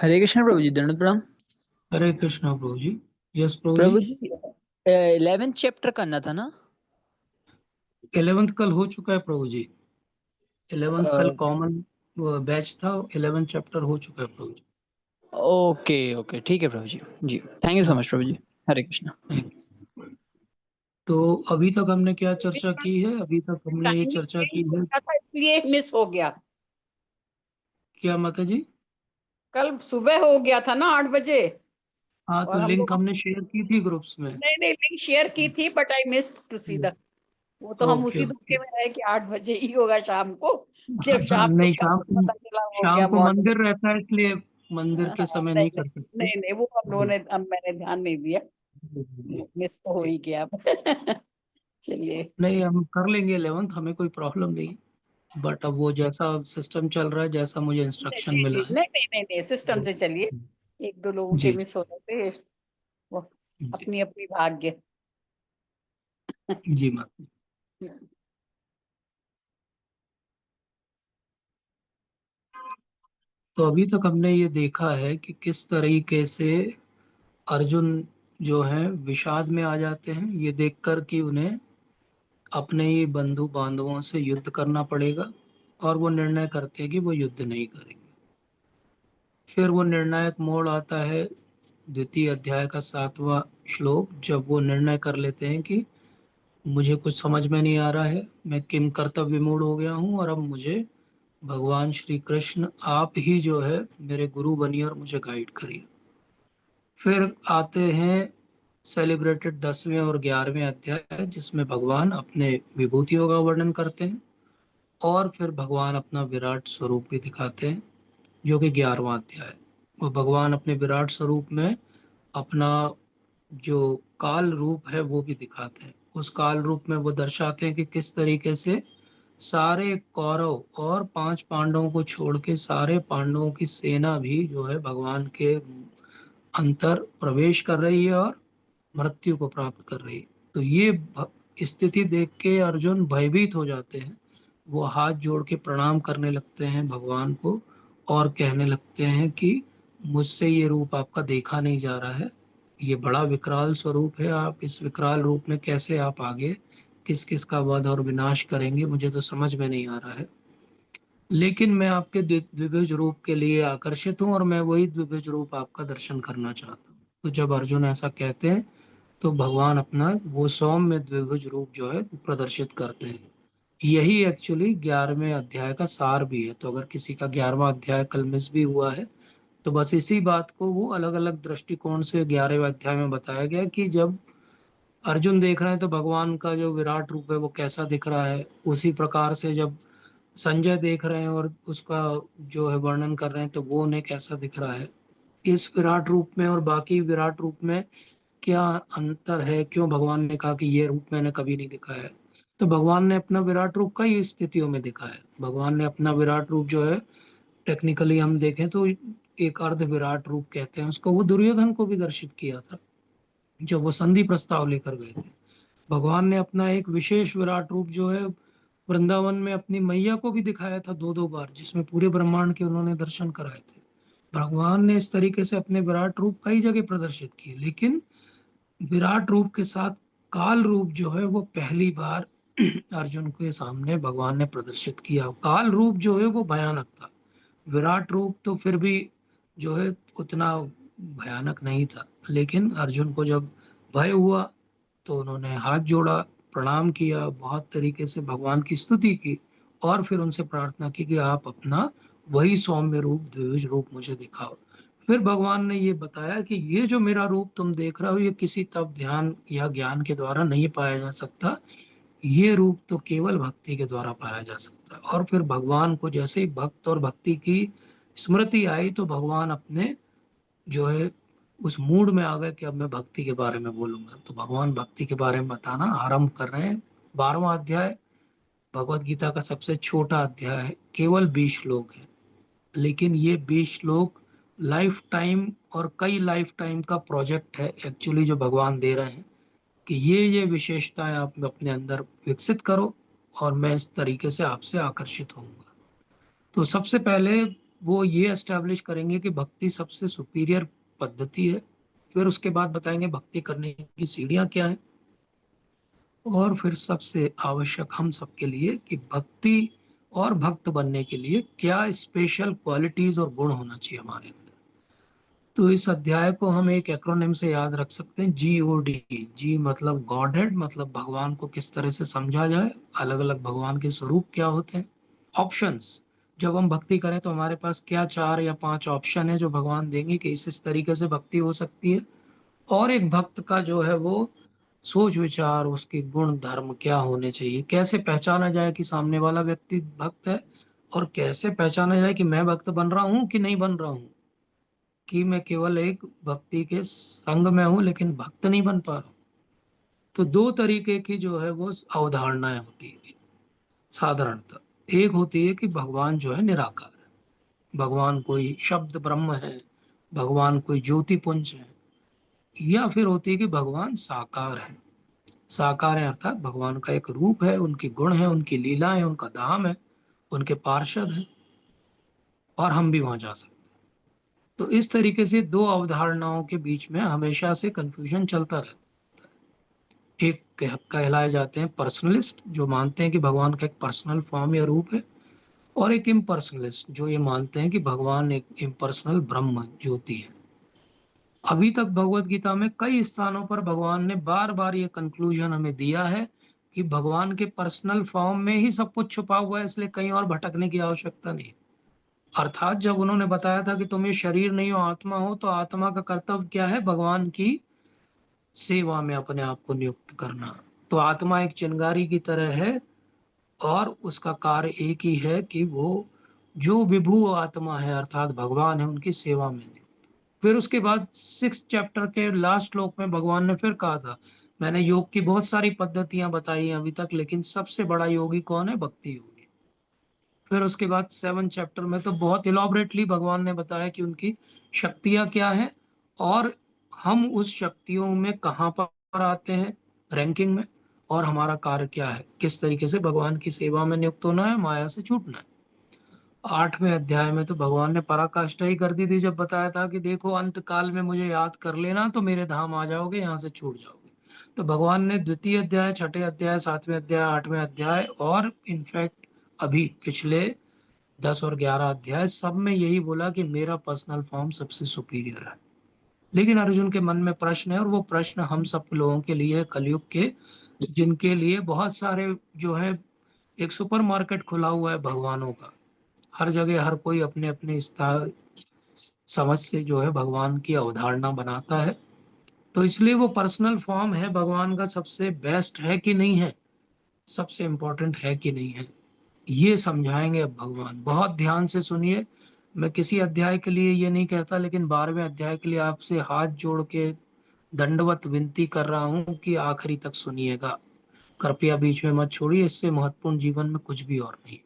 हरे कृष्ण प्रभु जी, दंड प्रणाम। हरे कृष्णा प्रभु जी। यस प्रभु जी। प्रभु जी, 11th chapter करना था ना? 11th कल हो चुका है प्रभु जी। 11th कल अ, कॉमन बैच था। 11th चैप्टर हो चुका है प्रभु जी। ओके ओके, ठीक है प्रभु जी। जी, थैंक यू सो हाँ। मच प्रभु जी। हरे कृष्ण। Thank you. तो अभी तक हमने क्या चर्चा की है? अभी तक हमने ये टाइमिंग चर्चा चेंज की हो है। गया था इसलिए मिस हो गया। क्या माता जी? कल सुबह हो गया था ना 8 बजे। हाँ, तो और हम लिंक लोग हमने शेयर की थी ग्रुप्स में। नहीं नहीं लिंक शेयर की थी, but I missed to see the. वो तो हम ओके उसी ओके। धोखे में रहे कि 8 बजे ही होगा शाम को। हाँ जब हाँ, शाम को नहीं, था शाम तो को। पता चला हो शाम गया को मॉर्निंग। मंदिर रहता है, इसलिए मंदिर हाँ, के समय नहीं नहीं नहीं कर सकते। नहीं नहीं, वो हम लोगों जी ने, अब मैंने ध्यान नहीं दिया। जी जी मिस तो हो जी। ही गया अब। चलिए। नहीं, हम कर लेंगे 11th, हमें कोई प्रॉब्लम नहीं। बट अब वो जैसा सिस्टम चल रहा है, जैसा मुझे नहीं इंस्ट्रक्शन जी मिला जी, है। नहीं नहीं नहीं नहीं, सिस्टम वो- से चलिए। एक दो लोगों के जी मिस होने पे वो जी अपनी अपनी भाग्य। जी माता। तो अभी तक हमने ये देखा है कि किस तरीके से अर्जुन जो है विषाद में आ जाते हैं, ये देखकर कि उन्हें अपने ही बंधु बांधवों से युद्ध करना पड़ेगा। और वो निर्णय करते हैं कि वो युद्ध नहीं करेंगे। फिर वो निर्णायक मोड़ आता है, द्वितीय अध्याय का 7वां श्लोक, जब वो निर्णय कर लेते हैं कि मुझे कुछ समझ में नहीं आ रहा है, मैं किम कर्तव्य विमूढ़ हो गया हूँ, और अब मुझे भगवान श्री कृष्ण आप ही जो है मेरे गुरु बनिए और मुझे गाइड करिए। फिर आते हैं सेलिब्रेटेड 10वें और 11वें अध्याय, जिसमें भगवान अपने विभूतियों का वर्णन करते हैं। और फिर भगवान अपना विराट स्वरूप भी दिखाते हैं, जो कि 11वां अध्याय है। और भगवान अपने विराट स्वरूप में अपना जो काल रूप है वो भी दिखाते हैं। उस काल रूप में वो दर्शाते हैं कि किस तरीके से सारे कौरव और 5 पांडवों को छोड़ के सारे पांडवों की सेना भी जो है भगवान के अंतर प्रवेश कर रही है और मृत्यु को प्राप्त कर रही है। तो ये स्थिति देख के अर्जुन भयभीत हो जाते हैं। वो हाथ जोड़ के प्रणाम करने लगते हैं भगवान को, और कहने लगते हैं कि मुझसे ये रूप आपका देखा नहीं जा रहा है। ये बड़ा विकराल स्वरूप है, आप इस विकराल रूप में कैसे आप आगे किस किस का वध और विनाश करेंगे, मुझे तो समझ में नहीं आ रहा है। लेकिन मैं आपके द्विभुज रूप के लिए आकर्षित हूँ, और मैं वही द्विभुज रूप आपका दर्शन करना चाहता हूँ। तो जब अर्जुन ऐसा कहते हैं, तो भगवान अपना वो सौम्य द्विभुज रूप जो है प्रदर्शित करते हैं। यही एक्चुअली 11वें अध्याय का सार भी है। तो अगर किसी का 11वां अध्याय कल मिस भी हुआ है, तो बस इसी बात को वो अलग अलग दृष्टिकोण से 11वें अध्याय में बताया गया कि जब अर्जुन देख रहे हैं तो भगवान का जो विराट रूप है वो कैसा दिख रहा है, उसी प्रकार से जब संजय देख रहे हैं और उसका जो है वर्णन कर रहे हैं तो वो उन्हें कैसा दिख रहा है। इस विराट रूप में और बाकी विराट रूप में क्या अंतर है, क्यों भगवान ने कहा कि ये रूप मैंने कभी नहीं दिखाया है। तो भगवान ने अपना विराट रूप कई स्थितियों में दिखाया है। भगवान ने अपना विराट रूप जो है, टेक्निकली हम देखें तो एक अर्ध विराट रूप कहते हैं उसको, वो दुर्योधन को भी दर्शित किया था जब वो संधि प्रस्ताव लेकर गए थे। भगवान ने अपना एक विशेष विराट रूप जो है वृंदावन में अपनी मैया को भी दिखाया था दो दो बार, जिसमें पूरे ब्रह्मांड के उन्होंने दर्शन कराए थे। भगवान ने इस तरीके से अपने विराट रूप कई जगह प्रदर्शित किए, लेकिन विराट रूप के साथ काल रूप जो है वो पहली बार अर्जुन के सामने भगवान ने प्रदर्शित किया। काल रूप जो है वो भयानक था। विराट रूप तो फिर भी जो है उतना भयानक नहीं था। लेकिन अर्जुन को जब भय हुआ, तो उन्होंने हाथ जोड़ा, प्रणाम किया, बहुत तरीके से भगवान की स्तुति की, और फिर उनसे प्रार्थना की कि आप अपना वही सौम्य रूप द्विभुज रूप मुझे दिखाओ। फिर भगवान ने ये बताया कि ये जो मेरा रूप तुम देख रहे हो, ये किसी तप ध्यान या ज्ञान के द्वारा नहीं पाया जा सकता। ये रूप तो केवल भक्ति के द्वारा पाया जा सकता है। और फिर भगवान को जैसे ही भक्त और भक्ति की स्मृति आई, तो भगवान अपने जो है उस मूड में आ गए कि अब मैं भक्ति के बारे में बोलूंगा। तो भगवान भक्ति के बारे में बताना आरंभ कर रहे हैं। 12वां अध्याय भगवत गीता का सबसे छोटा अध्याय है, केवल 20 श्लोक है। लेकिन ये 20 श्लोक लाइफ टाइम और कई लाइफ टाइम का प्रोजेक्ट है एक्चुअली, जो भगवान दे रहे हैं कि ये विशेषताएं आप अपने अंदर विकसित करो, और मैं इस तरीके से आपसे आकर्षित होऊंगा। तो सबसे पहले वो ये एस्टेब्लिश करेंगे कि भक्ति सबसे सुपीरियर पद्धति है। फिर उसके बाद बताएंगे भक्ति करने की सीढ़ियां क्या है, और फिर सबसे आवश्यक हम सबके लिए कि भक्ति और भक्त बनने के लिए क्या स्पेशल क्वालिटीज और गुण होना चाहिए हमारे अंदर। तो इस अध्याय को हम एक एक्रोनिम से याद रख सकते हैं, GOD। जी मतलब गॉड हेड, मतलब भगवान को किस तरह से समझा जाए, अलग अलग भगवान के स्वरूप क्या होते हैं। ऑप्शंस, जब हम भक्ति करें तो हमारे पास क्या 4 या 5 ऑप्शन है जो भगवान देंगे कि इस तरीके से भक्ति हो सकती है। और एक भक्त का जो है वो सोच विचार, उसके गुण धर्म क्या होने चाहिए, कैसे पहचाना जाए कि सामने वाला व्यक्ति भक्त है, और कैसे पहचाना जाए कि मैं भक्त बन रहा हूँ कि नहीं बन रहा हूँ, कि मैं केवल एक भक्ति के संग में हूँ लेकिन भक्त नहीं बन पा रहा हूँ। तो दो तरीके की जो है वो अवधारणाएं होती है साधारणतः। एक होती है कि भगवान जो है निराकार है, भगवान कोई शब्द ब्रह्म है, भगवान कोई ज्योति पुंज है। या फिर होती है कि भगवान साकार है। साकार है अर्थात भगवान का एक रूप है, उनके गुण है, उनकी लीला है, उनका धाम है, उनके पार्षद हैं, और हम भी वहां जा सकते हैं। तो इस तरीके से दो अवधारणाओं के बीच में हमेशा से कंफ्यूजन चलता रहता है। एक कहलाए जाते हैं पर्सनलिस्ट, जो मानते हैं कि भगवान का एक पर्सनल फॉर्म या रूप है, और एक इम्पर्सनलिस्ट जो ये मानते हैं कि भगवान एक इम्पर्सनल ब्रह्म ज्योति है। अभी तक भगवत गीता में कई स्थानों पर भगवान ने बार बार ये कंक्लूजन हमें दिया है कि भगवान के पर्सनल फॉर्म में ही सब कुछ छुपा हुआ है, इसलिए कहीं और भटकने की आवश्यकता नहीं। अर्थात जब उन्होंने बताया था कि तुम ये शरीर नहीं हो आत्मा हो, तो आत्मा का कर्तव्य क्या है, भगवान की सेवा में अपने आप को नियुक्त करना। तो आत्मा एक चिंगारी की तरह है, और उसका कार्य एक ही है कि वो जो विभू आत्मा है अर्थात भगवान है उनकी सेवा में नियुक्त। फिर उसके बाद 6 चैप्टर के लास्ट श्लोक में भगवान ने फिर कहा था, मैंने योग की बहुत सारी पद्धतियां बताई हैं अभी तक, लेकिन सबसे बड़ा योगी कौन है, भक्ति योगी। फिर उसके बाद 7 चैप्टर में तो बहुत इलॉबरेटली भगवान ने बताया कि उनकी शक्तियां क्या है, और हम उस शक्तियों में कहाँ पर आते हैं रैंकिंग में, और हमारा कार्य क्या है, किस तरीके से भगवान की सेवा में नियुक्त होना है, माया से छूटना है। 8वें अध्याय में तो भगवान ने पराकाष्ठा ही कर दी थी जब बताया था कि देखो अंत काल में मुझे याद कर लेना तो मेरे धाम आ जाओगे, यहाँ से छूट जाओगे। तो भगवान ने द्वितीय अध्याय, छठे अध्याय, 7वें अध्याय, 8वें अध्याय, और इनफैक्ट अभी पिछले 10 और 11 अध्याय सब में यही बोला कि मेरा पर्सनल फॉर्म सबसे सुपीरियर है। लेकिन अर्जुन के मन में प्रश्न है, और वो प्रश्न हम सब लोगों के लिए, कलयुग के, जिनके लिए बहुत सारे जो है एक सुपरमार्केट खुला हुआ है भगवानों का। हर जगह हर कोई अपने अपने समझ से जो है भगवान की अवधारणा बनाता है। तो इसलिए वो पर्सनल फॉर्म है भगवान का सबसे बेस्ट है कि नहीं है, सबसे इम्पोर्टेंट है कि नहीं है, ये समझाएंगे अब भगवान। बहुत ध्यान से सुनिए। मैं किसी अध्याय के लिए ये नहीं कहता, लेकिन 12वें अध्याय के लिए आपसे हाथ जोड़ के दंडवत विनती कर रहा हूँ कि आखिरी तक सुनिएगा, कृपया बीच में मत छोड़िए, इससे महत्वपूर्ण जीवन में कुछ भी और नहीं।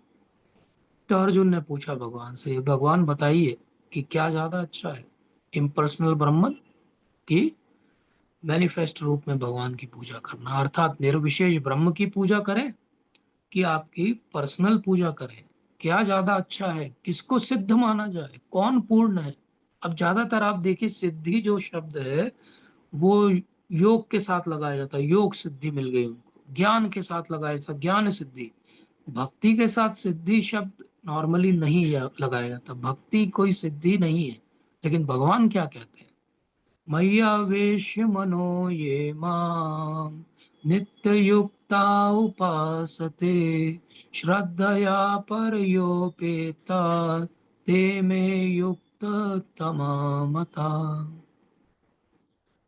तो अर्जुन ने पूछा भगवान से, भगवान बताइए कि क्या ज्यादा अच्छा है, इम्पर्सनल ब्रह्मन की मैनिफेस्ट रूप में भगवान की पूजा करना, अर्थात निर्विशेष ब्रह्म की पूजा करें, कि आपकी पर्सनल पूजा करें, क्या ज्यादा अच्छा है, किसको सिद्ध माना जाए, कौन पूर्ण है। अब ज्यादातर आप देखिए सिद्धि जो शब्द है वो योग के साथ लगाया जाता है, योग सिद्धि मिल गई उनको, ज्ञान के साथ लगाया जाता है, ज्ञान सिद्धि। भक्ति के साथ सिद्धि शब्द नॉर्मली नहीं लगाया जाता, भक्ति कोई सिद्धि नहीं है। लेकिन भगवान क्या कहते हैं, मय्यावेश्य मनो ये माम नित्य युक्ता उपासते श्रद्धया परयोपेता ते मे युक्त तमामता।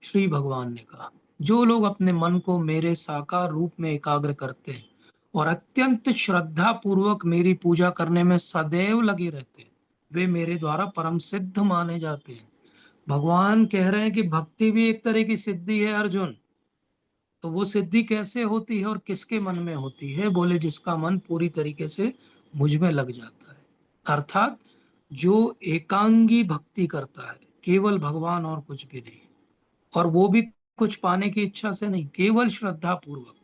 श्री भगवान ने कहा, जो लोग अपने मन को मेरे साकार रूप में एकाग्र करते हैं और अत्यंत श्रद्धा पूर्वक मेरी पूजा करने में सदैव लगे रहते हैं, वे मेरे द्वारा परम सिद्ध माने जाते हैं। भगवान कह रहे हैं कि भक्ति भी एक तरह की सिद्धि है अर्जुन। तो वो सिद्धि कैसे होती है और किसके मन में होती है, बोले जिसका मन पूरी तरीके से मुझ में लग जाता है, अर्थात जो एकांगी भक्ति करता है, केवल भगवान और कुछ भी नहीं, और वो भी कुछ पाने की इच्छा से नहीं, केवल श्रद्धा पूर्वक।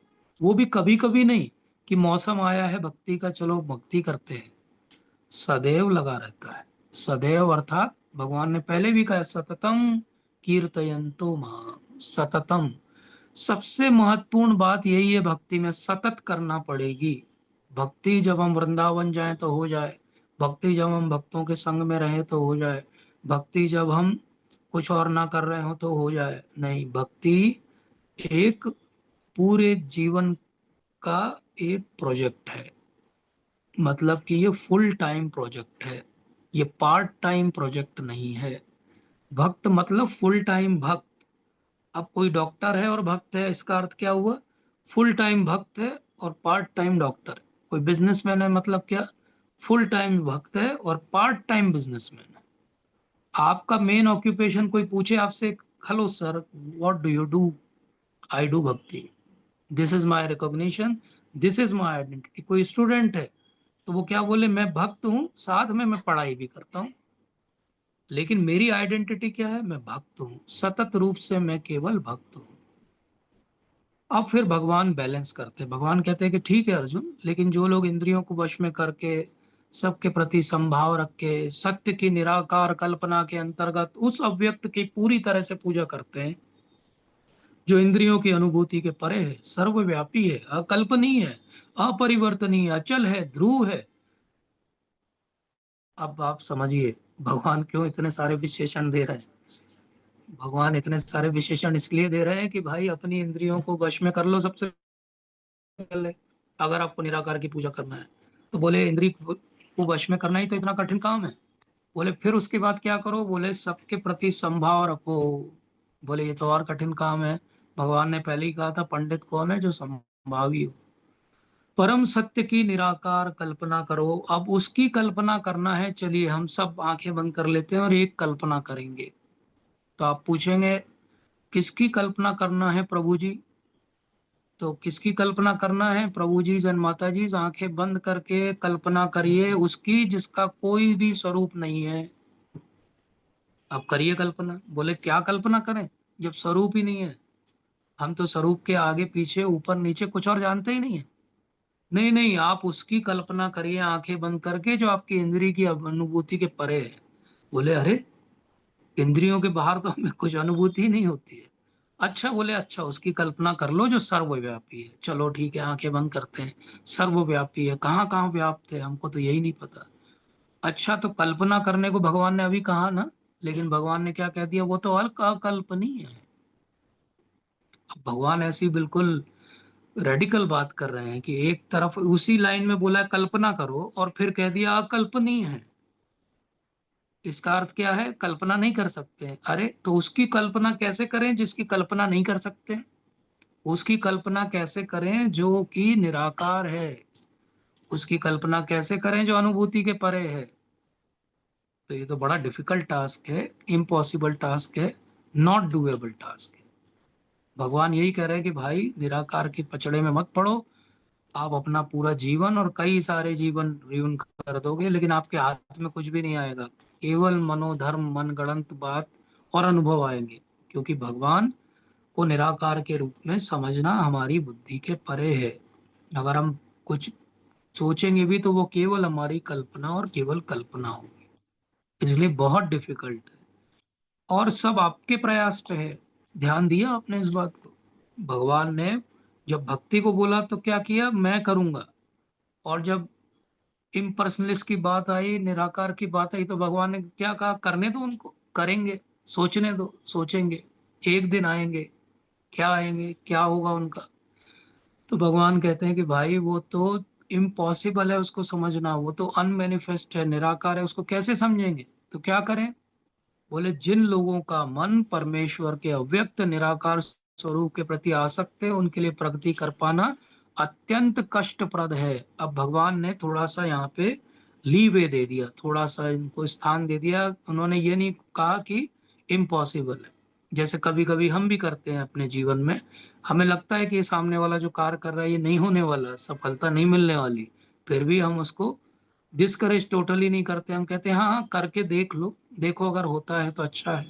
वो भी कभी कभी नहीं कि मौसम आया है भक्ति का चलो भक्ति करते हैं, सदैव लगा रहता है। सदैव अर्थात भगवान ने पहले भी कहा सततम कीर्तयन्तो माम, सततम। सबसे महत्वपूर्ण बात यही है, भक्ति में सतत करना पड़ेगी। भक्ति जब हम वृंदावन जाएं तो हो जाए, भक्ति जब हम भक्तों के संग में रहें तो हो जाए, भक्ति जब हम कुछ और ना कर रहे हो तो हो जाए, नहीं, भक्ति एक पूरे जीवन का एक प्रोजेक्ट है। मतलब कि ये फुल टाइम प्रोजेक्ट है, ये पार्ट टाइम प्रोजेक्ट नहीं है। भक्त मतलब फुल टाइम भक्त। अब कोई डॉक्टर है और भक्त है, इसका अर्थ क्या हुआ? फुल टाइम भक्त है और पार्ट टाइम डॉक्टर है। कोई बिजनेसमैन है, मतलब क्या? फुल टाइम भक्त है और पार्ट टाइम बिजनेसमैन है। आपका मेन ऑक्यूपेशन कोई पूछे आपसे, hello sir what do you do? I do bhakti, this is my recognition, this is my identity. कोई स्टूडेंट है तो वो क्या बोले, मैं भक्त हूँ, साथ में मैं पढ़ाई भी करता हूँ, लेकिन मेरी आइडेंटिटी क्या है? मैं भक्त हूँ, सतत रूप से मैं केवल भक्त हूँ। अब फिर भगवान बैलेंस करते हैं। भगवान कहते हैं कि ठीक है अर्जुन, लेकिन जो लोग इंद्रियों को वश में करके, सबके प्रति संभाव रख के, सत्य की निराकार कल्पना के अंतर्गत उस अव्यक्त की पूरी तरह से पूजा करते हैं, जो इंद्रियों की अनुभूति के परे है, सर्वव्यापी है, अकल्पनीय है, अपरिवर्तनीय, अचल है, ध्रुव है। अब आप समझिए भगवान क्यों इतने सारे विशेषण दे रहे हैं। भगवान इतने सारे विशेषण इसलिए दे रहे हैं कि भाई अपनी इंद्रियों को वश में कर लो सबसे पहले, अगर आपको निराकार की पूजा करना है तो। बोले इंद्रिय को वश में करना ही तो इतना कठिन काम है। बोले फिर उसके बाद क्या करो? बोले सबके प्रति संभाव रखो। बोले ये तो और कठिन काम है। भगवान ने पहले ही कहा था, पंडित कौन है? जो संभावी हो। परम सत्य की निराकार कल्पना करो। अब उसकी कल्पना करना है, चलिए हम सब आंखें बंद कर लेते हैं और एक कल्पना करेंगे। तो आप पूछेंगे किसकी कल्पना करना है प्रभु जी? तो किसकी कल्पना करना है प्रभु जी? जन माता जी, आंखें बंद करके कल्पना करिए उसकी जिसका कोई भी स्वरूप नहीं है। अब करिए कल्पना। बोले क्या कल्पना करें जब स्वरूप ही नहीं है? हम तो स्वरूप के आगे पीछे ऊपर नीचे कुछ और जानते ही नहीं है। नहीं नहीं, आप उसकी कल्पना करिए आंखें बंद करके जो आपकी इंद्रिय की अनुभूति के परे है। बोले अरे, इंद्रियों के बाहर तो हमें कुछ अनुभूति ही नहीं होती है। अच्छा, बोले अच्छा उसकी कल्पना कर लो जो सर्वव्यापी है। चलो ठीक है, आंखें बंद करते हैं। सर्वव्यापी है, कहाँ कहाँ व्याप्त है हमको तो यही नहीं पता। अच्छा, तो कल्पना करने को भगवान ने अभी कहा ना, लेकिन भगवान ने क्या कह दिया? वो तो अकल्पनीय है। अब भगवान ऐसी बिल्कुल रेडिकल बात कर रहे हैं कि एक तरफ उसी लाइन में बोला है कल्पना करो और फिर कह दिया अकल्पनीय है। इसका अर्थ क्या है? कल्पना नहीं कर सकते। अरे तो उसकी कल्पना कैसे करें जिसकी कल्पना नहीं कर सकते? उसकी कल्पना कैसे करें जो कि निराकार है? उसकी कल्पना कैसे करें जो अनुभूति के परे है? तो ये तो बड़ा डिफिकल्ट टास्क है, इम्पॉसिबल टास्क है, नॉट डूएबल टास्क है। भगवान यही कह रहे हैं कि भाई निराकार के पचड़े में मत पड़ो। आप अपना पूरा जीवन और कई सारे जीवन ऋण कर दोगे, लेकिन आपके हाथ में कुछ भी नहीं आएगा। केवल मनोधर्म, मनगढ़ंत बात और अनुभव आएंगे, क्योंकि भगवान को निराकार के रूप में समझना हमारी बुद्धि के परे है। अगर हम कुछ सोचेंगे भी तो वो केवल हमारी कल्पना और केवल कल्पना होगी। इसलिए बहुत डिफिकल्ट है और सब आपके प्रयास पे है। ध्यान दिया आपने इस बात को? भगवान ने जब भक्ति को बोला तो क्या किया? मैं करूंगा। और जब इम्पर्सनलिस्ट की बात आई, निराकार की बात आई, तो भगवान ने क्या कहा? करने दो उनको, करेंगे, सोचने दो, सोचेंगे, एक दिन आएंगे। क्या आएंगे? क्या होगा उनका? तो भगवान कहते हैं कि भाई वो तो इम्पॉसिबल है उसको समझना, वो तो अनमेनिफेस्ट है, निराकार है, उसको कैसे समझेंगे? तो क्या करें? बोले जिन लोगों का मन परमेश्वर के अव्यक्त निराकार स्वरूप के प्रति आसक्त है, उनके लिए प्रगति कर पाना अत्यंत कष्टप्रद है। अब भगवान ने थोड़ा सा यहाँ पे लीवे दे दिया, थोड़ा सा इनको स्थान दे दिया। उन्होंने ये नहीं कहा कि इम्पॉसिबल है। जैसे कभी कभी हम भी करते हैं अपने जीवन में, हमें लगता है कि ये सामने वाला जो कार्य कर रहा है ये नहीं होने वाला, सफलता नहीं मिलने वाली, फिर भी हम उसको डिस्करेज टोटली नहीं करते। हम कहते हैं हाँ हाँ करके देख लो, देखो अगर होता है तो अच्छा है।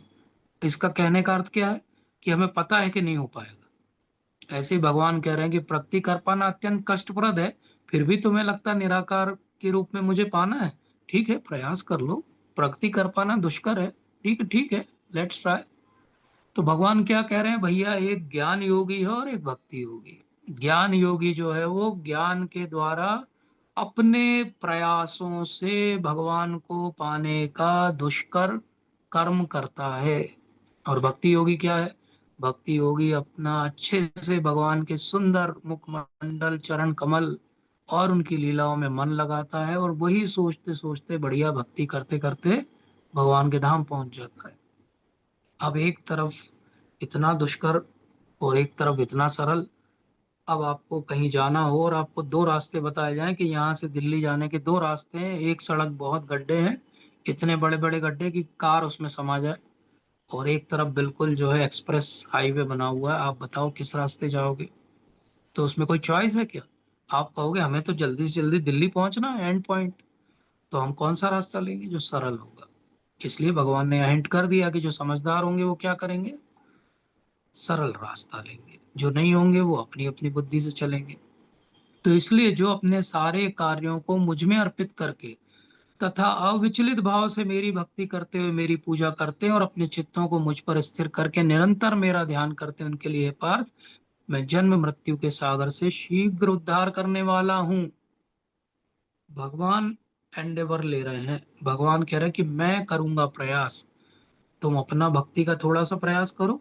इसका कहने का अर्थ क्या है? कि हमें पता है कि नहीं हो पाएगा। ऐसे ही भगवान कह रहे हैं कि प्रगति कर पाना अत्यंत कष्टप्रद है, फिर भी तुम्हें लगता है निराकार के रूप में मुझे पाना है, ठीक है प्रयास कर लो, प्रगति कर पाना दुष्कर है। ठीक है, लेट्स ट्राई। तो भगवान क्या कह रहे हैं भैया, एक ज्ञान योगी है और एक भक्ति योगी। ज्ञान योगी जो है वो ज्ञान के द्वारा अपने प्रयासों से भगवान को पाने का दुष्कर कर्म करता है। और भक्ति योगी क्या है? भक्ति योगी अपना अच्छे से भगवान के सुंदर मुखमंडल, चरण कमल और उनकी लीलाओं में मन लगाता है, और वही सोचते सोचते बढ़िया भक्ति करते करते भगवान के धाम पहुंच जाता है। अब एक तरफ इतना दुष्कर और एक तरफ इतना सरल। अब आपको कहीं जाना हो और आपको दो रास्ते बताए जाएं कि यहाँ से दिल्ली जाने के दो रास्ते हैं, एक सड़क बहुत गड्ढे हैं, इतने बड़े बड़े गड्ढे कि कार उसमें समा जाए, और एक तरफ बिल्कुल जो है एक्सप्रेस हाईवे बना हुआ है। आप बताओ किस रास्ते जाओगे? तो उसमें कोई चॉइस है क्या? आप कहोगे हमें तो जल्दी से जल्दी दिल्ली पहुंचना है, एंड पॉइंट। तो हम कौन सा रास्ता लेंगे? जो सरल होगा। इसलिए भगवान ने हिंट कर दिया कि जो समझदार होंगे वो क्या करेंगे? सरल रास्ता लेंगे, जो नहीं होंगे वो अपनी अपनी बुद्धि से चलेंगे। तो इसलिए जो अपने सारे कार्यों को मुझ में अर्पित करके तथा अविचलित भाव से मेरी भक्ति करते हुए मेरी पूजा करते हैं और अपने चित्तों को मुझ पर स्थिर करके निरंतर मेरा ध्यान करते हैं, उनके लिए पार्थ मैं जन्म मृत्यु के सागर से शीघ्र उद्धार करने वाला हूं। भगवान एंडेवर ले रहे हैं। भगवान कह रहे हैं कि मैं करूंगा प्रयास, तुम अपना भक्ति का थोड़ा सा प्रयास करो,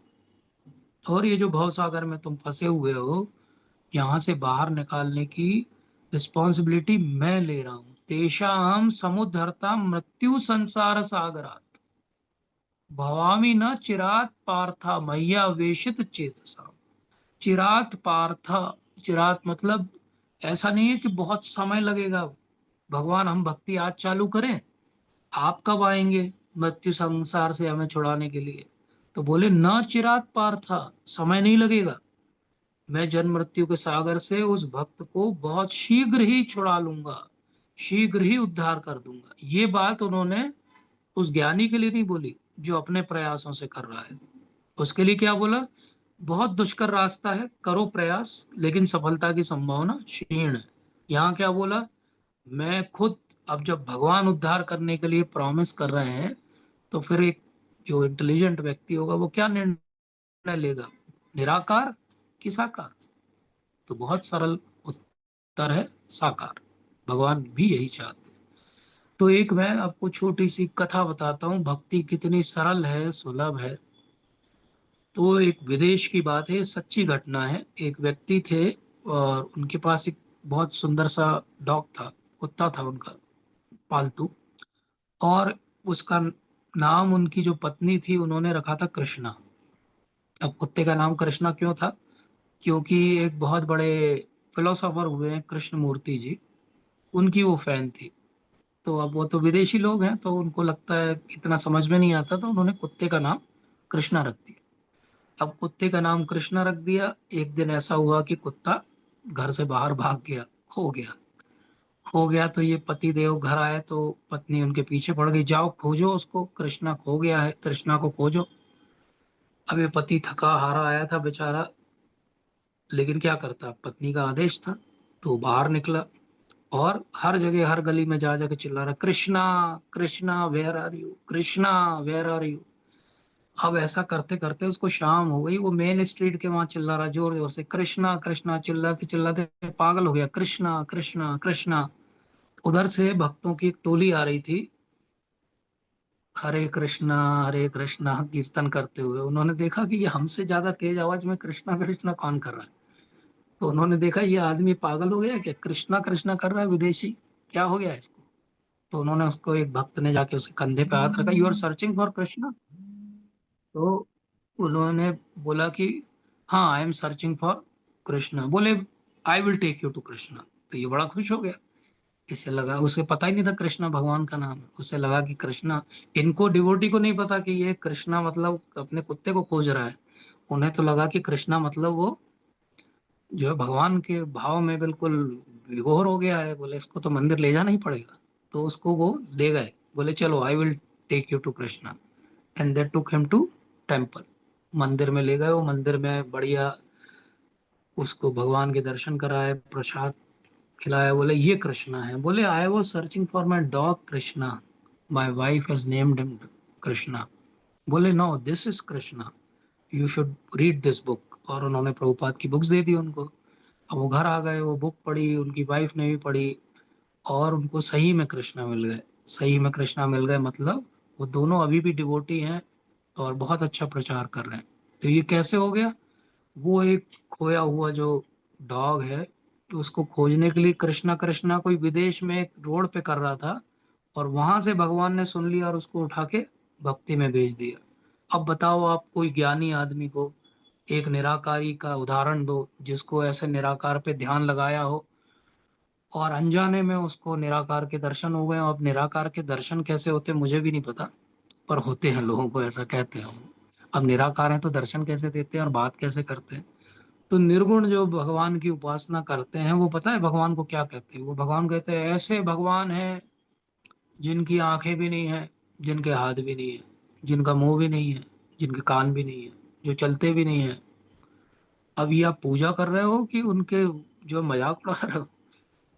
और ये जो भव सागर में तुम फंसे हुए हो, यहाँ से बाहर निकालने की रिस्पॉन्सिबिलिटी मैं ले रहा हूँ। तेषाम समुद्धरता मृत्यु संसार सागरात भवामी न चिरात पार्था मय्या वेशित चेतसा। चिरात पार्था, चिरात मतलब ऐसा नहीं है कि बहुत समय लगेगा। भगवान हम भक्ति आज चालू करें, आप कब आएंगे मृत्यु संसार से हमें छुड़ाने के लिए? तो बोले न चिरात पार्था, समय नहीं लगेगा, मैं जन्म मृत्यु के सागर से उस भक्त को बहुत शीघ्र ही छुड़ा लूंगा, शीघ्र ही उद्धार कर दूंगा। ये बात उन्होंने उस ज्ञानी के लिए नहीं बोली जो अपने प्रयासों से कर रहा है। उसके लिए क्या बोला? बहुत दुष्कर रास्ता है, करो प्रयास, लेकिन सफलता की संभावना क्षीण है। यहाँ क्या बोला? मैं खुद, अब जब भगवान उद्धार करने के लिए प्रॉमिस कर रहे हैं, तो फिर एक जो इंटेलिजेंट व्यक्ति होगा वो क्या निर्णय लेगा? निराकार कि साकार? तो बहुत सरल उत्तर है साकार। भगवान भी यही चाहते हैं। तो एक मैं आपको छोटी सी कथा बताता हूँ, भक्ति कितनी सरल है, सुलभ है। तो एक विदेश की बात है, सच्ची घटना है। एक व्यक्ति थे और उनके पास एक बहुत सुंदर सा डॉग था, कुत्ता था उनका पालतू। और उसका नाम, उनकी जो पत्नी थी उन्होंने रखा था कृष्णा। अब कुत्ते का नाम कृष्णा क्यों था? क्योंकि एक बहुत बड़े फिलोसोफर हुए हैं कृष्ण मूर्ति जी, उनकी वो फैन थी। तो अब वो तो विदेशी लोग हैं, तो उनको लगता है इतना समझ में नहीं आता, तो उन्होंने कुत्ते का नाम कृष्णा रख दिया। अब कुत्ते का नाम कृष्णा रख दिया। एक दिन ऐसा हुआ कि कुत्ता घर से बाहर भाग गया, खो गया। खो गया तो ये पति देव घर आए तो पत्नी उनके पीछे पड़ गई, जाओ खोजो उसको, कृष्णा खो गया है, कृष्णा को खोजो। अब ये पति थका हारा आया था बेचारा, लेकिन क्या करता, पत्नी का आदेश था। तो बाहर निकला और हर जगह हर गली में जा जाके चिल्ला रहा, Krishna Krishna where are you, Krishna where are you. अब ऐसा करते करते उसको शाम हो गई, वो मेन स्ट्रीट के वहां चिल्ला रहा जोर जोर से, कृष्णा कृष्णा, चिल्लाते चिल्लाते पागल हो गया, कृष्णा कृष्णा कृष्णा। उधर से भक्तों की एक टोली आ रही थी, हरे कृष्णा कीर्तन करते हुए। उन्होंने देखा कि ये हमसे ज्यादा तेज आवाज में कृष्णा कृष्णा कौन कर रहा है। तो उन्होंने देखा ये आदमी पागल हो गया क्या, कृष्णा कृष्णा कर रहा है विदेशी, क्या हो गया इसको? तो उन्होंने उसको, एक भक्त ने जाके उसके कंधे पे हाथ रखा, you are searching for Krishna? तो उन्होंने बोला कि हाँ, I am searching for Krishna. बोले I will take you to Krishna. तो ये बड़ा खुश हो गया। इसे लगा, उसे पता ही नहीं था कृष्णा भगवान का नाम है, उसे लगा कि कृष्णा, इनको डिवोटी को नहीं पता कि ये कृष्णा मतलब अपने कुत्ते को खोज रहा है। उन्हें तो लगा कि कृष्णा मतलब वो जो है भगवान के भाव में बिल्कुल विभोर हो गया है। बोले इसको तो मंदिर ले जाना ही पड़ेगा। तो उसको वो ले गए, बोले चलो I will take you to Krishna, and they took him to temple. मंदिर में ले गए, वो मंदिर में बढ़िया उसको भगवान के दर्शन कराए, प्रसाद खिलाया। बोले ये कृष्णा है? बोले I was searching for my dog Krishna. My wife has named him Krishna. बोले no, this is Krishna, you should read this book. और उन्होंने प्रभुपाद की बुक्स दे दी उनको। अब वो घर आ गए, वो बुक पढ़ी, उनकी वाइफ ने भी पढ़ी, और उनको सही में कृष्णा मिल गए। सही में कृष्णा मिल गए मतलब वो दोनों अभी भी डिवोटी हैं और बहुत अच्छा प्रचार कर रहे हैं। तो ये कैसे हो गया? वो एक खोया हुआ जो डॉग है, तो उसको खोजने के लिए कृष्णा कृष्णा कोई विदेश में एक रोड पे कर रहा था, और वहां से भगवान ने सुन लिया और उसको उठा के भक्ति में भेज दिया। अब बताओ, आप कोई ज्ञानी आदमी को एक निराकारी का उदाहरण दो, जिसको ऐसे निराकार पे ध्यान लगाया हो और अनजाने में उसको निराकार के दर्शन हो गए। अब निराकार के दर्शन कैसे होते मुझे भी नहीं पता, पर होते हैं, लोगों को ऐसा कहते हैं। अब निराकार हैं तो दर्शन कैसे देते हैं और बात कैसे करते हैं? तो निर्गुण जो भगवान की उपासना करते हैं, वो पता है भगवान को क्या कहते हैं? वो भगवान कहते हैं ऐसे भगवान हैं जिनकी आंखें भी नहीं है, जिनके हाथ भी नहीं है, जिनका मुंह भी नहीं है, जिनके कान भी नहीं है, जो चलते भी नहीं है। अब ये आप पूजा कर रहे हो कि उनके जो मजाक उड़ा रहे हो?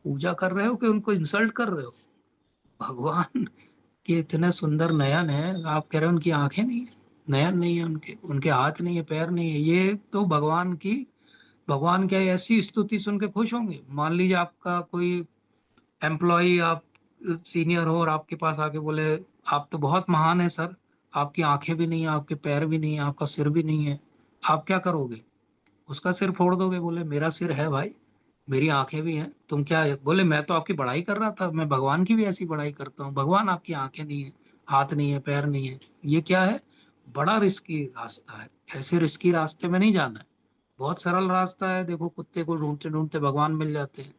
पूजा कर रहे हो कि उनको इंसल्ट कर रहे हो? भगवान के इतने सुंदर नयन है, आप कह रहे हो उनकी आंखें नहीं है, नयन नहीं है उनके, उनके हाथ नहीं है, पैर नहीं है। ये तो भगवान की, भगवान क्या ऐसी स्तुति सुन के खुश होंगे? मान लीजिए आपका कोई एम्प्लॉय, आप सीनियर हो और आपके पास आके बोले आप तो बहुत महान है सर, आपकी आंखें भी नहीं है, आपके पैर भी नहीं है, आपका सिर भी नहीं है, आप क्या करोगे? उसका सिर फोड़ दोगे? बोले मेरा सिर है भाई, मेरी आंखें भी हैं, तुम क्या है? बोले मैं तो आपकी बड़ाई कर रहा था, मैं भगवान की भी ऐसी बड़ाई करता हूँ। भगवान आपकी आंखें नहीं है, हाथ नहीं है, पैर नहीं है, ये क्या है? बड़ा रिस्की रास्ता है, ऐसे रिस्की रास्ते में नहीं जाना है। बहुत सरल रास्ता है, देखो कुत्ते को ढूंढते ढूंढते भगवान मिल जाते हैं।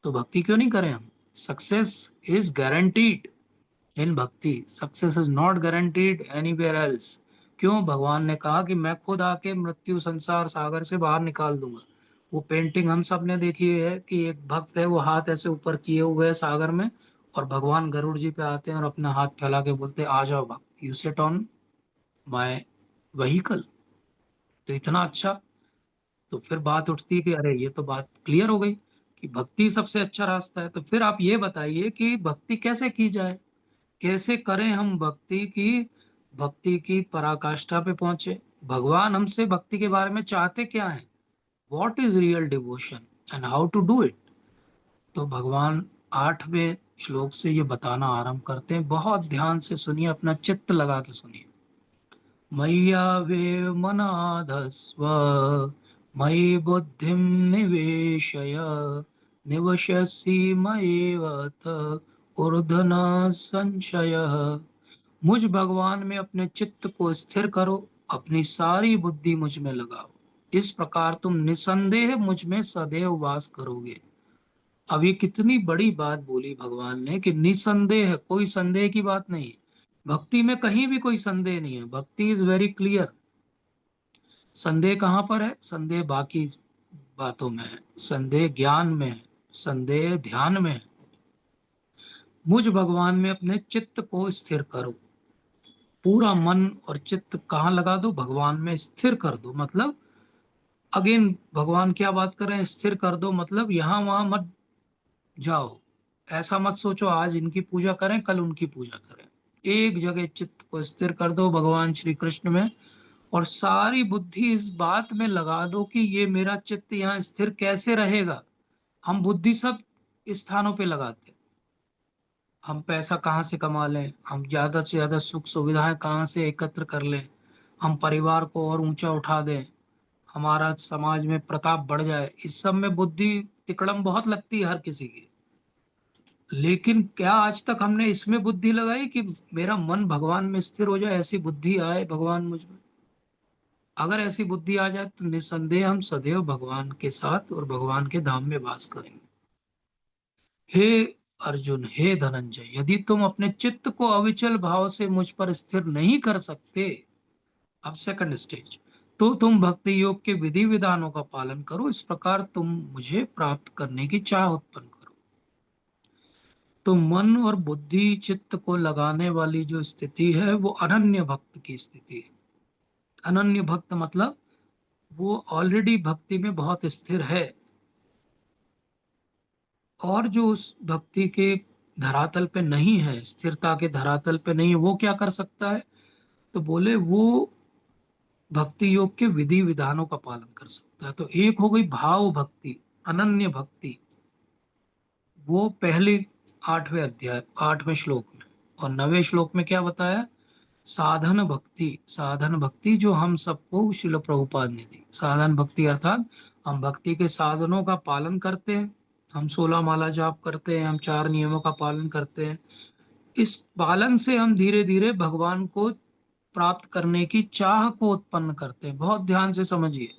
तो भक्ति क्यों नहीं करें हम? सक्सेस इज गारंटीड इन भक्ति, success is not guaranteed anywhere else. क्यों? भगवान ने कहा कि मैं खुद आके मृत्यु संसार सागर से बाहर निकाल दूंगा। वो पेंटिंग हम सब ने देखी है कि एक भक्त है, वो हाथ ऐसे ऊपर किए हुए है सागर में, और भगवान गरुड़ जी पे आते हैं और अपना हाथ फैला के बोलते हैं आ जाओ भक्त, you sit on my vehicle. तो इतना अच्छा। तो फिर बात उठती है कि अरे ये तो बात क्लियर हो गई कि भक्ति सबसे अच्छा रास्ता है। तो फिर आप ये बताइए कि भक्ति कैसे की जाए, कैसे करें हम भक्ति की, भक्ति की पराकाष्ठा पे पहुंचे? भगवान हमसे भक्ति के बारे में चाहते क्या है? What is real devotion and how to do it? तो भगवान 8वें श्लोक से ये बताना आरंभ करते हैं। बहुत ध्यान से सुनिए, अपना चित्त लगा के सुनिए। मय्यावेव मनाधस्व, मयि बुद्धिं निवेशय, निवशसि मयेव त ऊर्ध्व न संशयः। मुझ भगवान में अपने चित्त को स्थिर करो, अपनी सारी बुद्धि मुझ में लगाओ, इस प्रकार तुम निसंदेह मुझ में सदैव वास करोगे। अब ये कितनी बड़ी बात बोली भगवान ने कि निसंदेह, कोई संदेह की बात नहीं है। भक्ति में कहीं भी कोई संदेह नहीं है, भक्ति इज वेरी क्लियर। संदेह कहाँ पर है? संदेह बाकी बातों में है, संदेह ज्ञान में है, संदेह ध्यान में है। मुझ भगवान में अपने चित्त को स्थिर करो। पूरा मन और चित्त कहाँ लगा दो? भगवान में स्थिर कर दो। मतलब अगेन भगवान क्या बात कर रहे हैं? स्थिर कर दो मतलब यहां वहां मत जाओ। ऐसा मत सोचो आज इनकी पूजा करें कल उनकी पूजा करें। एक जगह चित्त को स्थिर कर दो भगवान श्री कृष्ण में, और सारी बुद्धि इस बात में लगा दो कि ये मेरा चित्त यहाँ स्थिर कैसे रहेगा। हम बुद्धि सब स्थानों पे लगाते हैं। हम पैसा कहाँ से कमा लें, हम ज्यादा से ज्यादा सुख सुविधाएं कहाँ से एकत्र कर लें, हम परिवार को और ऊंचा उठा दें, हमारा समाज में प्रताप बढ़ जाए, इस सब में बुद्धि तिकड़म बहुत लगती है हर किसी की। लेकिन क्या आज तक हमने इसमें बुद्धि लगाई कि मेरा मन भगवान में स्थिर हो जाए, ऐसी बुद्धि आए भगवान मुझ में? अगर ऐसी बुद्धि आ जाए तो निसंदेह हम सदैव भगवान के साथ और भगवान के धाम में वास करेंगे। हे अर्जुन, हे धनंजय, यदि तुम अपने चित्त को अविचल भाव से मुझ पर स्थिर नहीं कर सकते, अब सेकंड स्टेज, तो तुम भक्ति योग के विधि विधानों का पालन करो, इस प्रकार तुम मुझे प्राप्त करने की चाह उत्पन्न करो। तो मन और बुद्धि चित्त को लगाने वाली जो स्थिति है वो अनन्य भक्त की स्थिति है। अनन्य भक्त मतलब वो ऑलरेडी भक्ति में बहुत स्थिर है, और जो उस भक्ति के धरातल पे नहीं है, स्थिरता के धरातल पे नहीं है, वो क्या कर सकता है? तो बोले वो भक्ति योग के विधि विधानों का पालन कर सकता है। तो एक हो गई भाव भक्ति, अनन्य भक्ति, वो पहले 8वें अध्याय 8वें श्लोक में। और 9वें श्लोक में क्या बताया? साधन भक्ति। साधन भक्ति जो हम सबको शिल प्रभुपाद ने दी। साधन भक्ति अर्थात हम भक्ति के साधनों का पालन करते हैं, हम 16 माला जाप करते हैं, हम 4 नियमों का पालन करते हैं। इस पालन से हम धीरे धीरे भगवान को प्राप्त करने की चाह को उत्पन्न करते हैं। बहुत ध्यान से समझिए,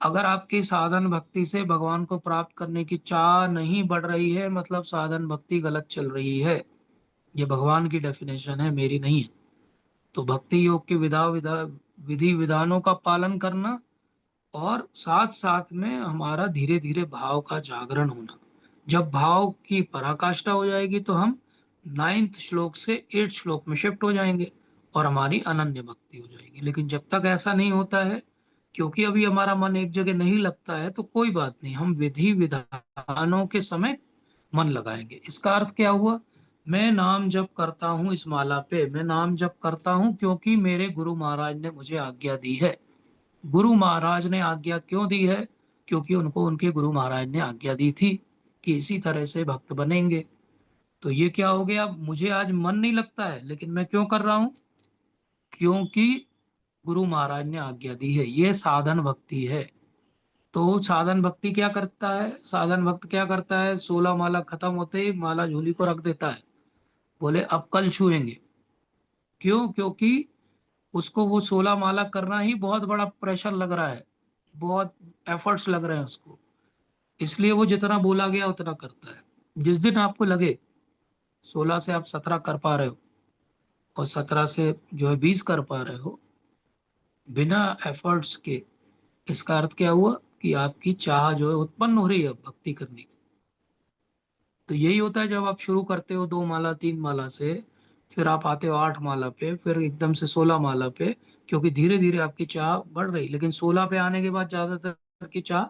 अगर आपकी साधन भक्ति से भगवान को प्राप्त करने की चाह नहीं बढ़ रही है, मतलब साधन भक्ति गलत चल रही है। ये भगवान की डेफिनेशन है, मेरी नहीं है। तो भक्ति योग के विधि विधानों का पालन करना, और साथ साथ में हमारा धीरे धीरे भाव का जागरण होना। जब भाव की पराकाष्ठा हो जाएगी तो हम 9th श्लोक से 8th श्लोक में शिफ्ट हो जाएंगे और हमारी अनन्य भक्ति हो जाएगी। लेकिन जब तक ऐसा नहीं होता है, क्योंकि अभी हमारा मन एक जगह नहीं लगता है, तो कोई बात नहीं, हम विधि विधानों के समय मन लगाएंगे। इसका अर्थ क्या हुआ? मैं नाम जप करता हूँ इस माला पे, मैं नाम जप करता हूँ क्योंकि मेरे गुरु महाराज ने मुझे आज्ञा दी है। गुरु महाराज ने आज्ञा क्यों दी है? क्योंकि उनको उनके गुरु महाराज ने आज्ञा दी थी कि इसी तरह से भक्त बनेंगे। तो ये क्या हो गया? मुझे आज मन नहीं लगता है, लेकिन मैं क्यों कर रहा हूँ? क्योंकि गुरु महाराज ने आज्ञा दी है। ये साधन भक्ति है। तो साधन भक्ति क्या करता है? साधन भक्त क्या करता है? 16 माला खत्म होते ही माला झोली को रख देता है, बोले अब कल छुएंगे। क्यों? क्योंकि उसको वो 16 माला करना ही बहुत बड़ा प्रेशर लग रहा है, बहुत एफर्ट्स लग रहे हैं उसको, इसलिए वो जितना बोला गया उतना करता है। जिस दिन आपको लगे 16 से आप 17 कर पा रहे हो, और 17 से जो है 20 कर पा रहे हो बिना एफर्ट्स के, इसका अर्थ क्या हुआ? कि आपकी चाह जो है उत्पन्न हो रही है भक्ति करने की। तो यही होता है, जब आप शुरू करते हो 2 माला 3 माला से, फिर आप आते हो 8 माला पे, फिर एकदम से 16 माला पे, क्योंकि धीरे धीरे आपकी चाह बढ़ रही। लेकिन 16 पे आने के बाद ज्यादातर की चाह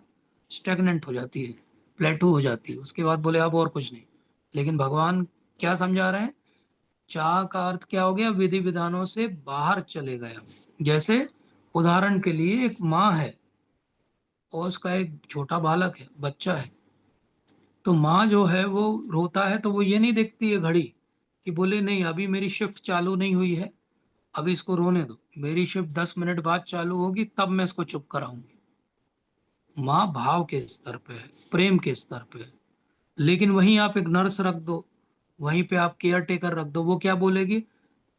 स्टेगनेंट हो जाती है, प्लेटू हो जाती है। उसके बाद बोले अब और कुछ नहीं। लेकिन भगवान क्या समझा रहे हैं? चाह का अर्थ क्या हो गया? विधि विधानों से बाहर चले गए हम। जैसे उदाहरण के लिए एक माँ है और उसका एक छोटा बालक है, बच्चा है। तो माँ जो है वो रोता है, तो वो ये नहीं देखती है घड़ी कि बोले नहीं अभी मेरी शिफ्ट चालू नहीं हुई है, अभी इसको रोने दो, मेरी शिफ्ट 10 मिनट बाद चालू होगी, तब मैं इसको चुप कराऊंगी। माँ भाव के स्तर पे है, प्रेम के स्तर पे है। लेकिन वहीं आप एक नर्स रख दो, वहीं पे आप केयर टेकर रख दो, वो क्या बोलेगी?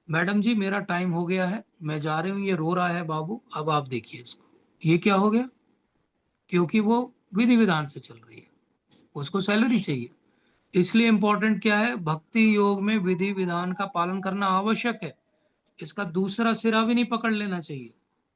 मैडम जी मेरा टाइम हो गया है, मैं जा रही हूँ, ये रो रहा है बाबू, अब आप देखिए इसको। ये क्या हो गया? क्योंकि वो विधि विधान से चल रही है, उसको सैलरी चाहिए। इसलिए इंपॉर्टेंट क्या है? भक्ति योग में विधि विधान का पालन करना आवश्यक है। इसका दूसरा सिरा भी नहीं पकड़ लेना चाहिए,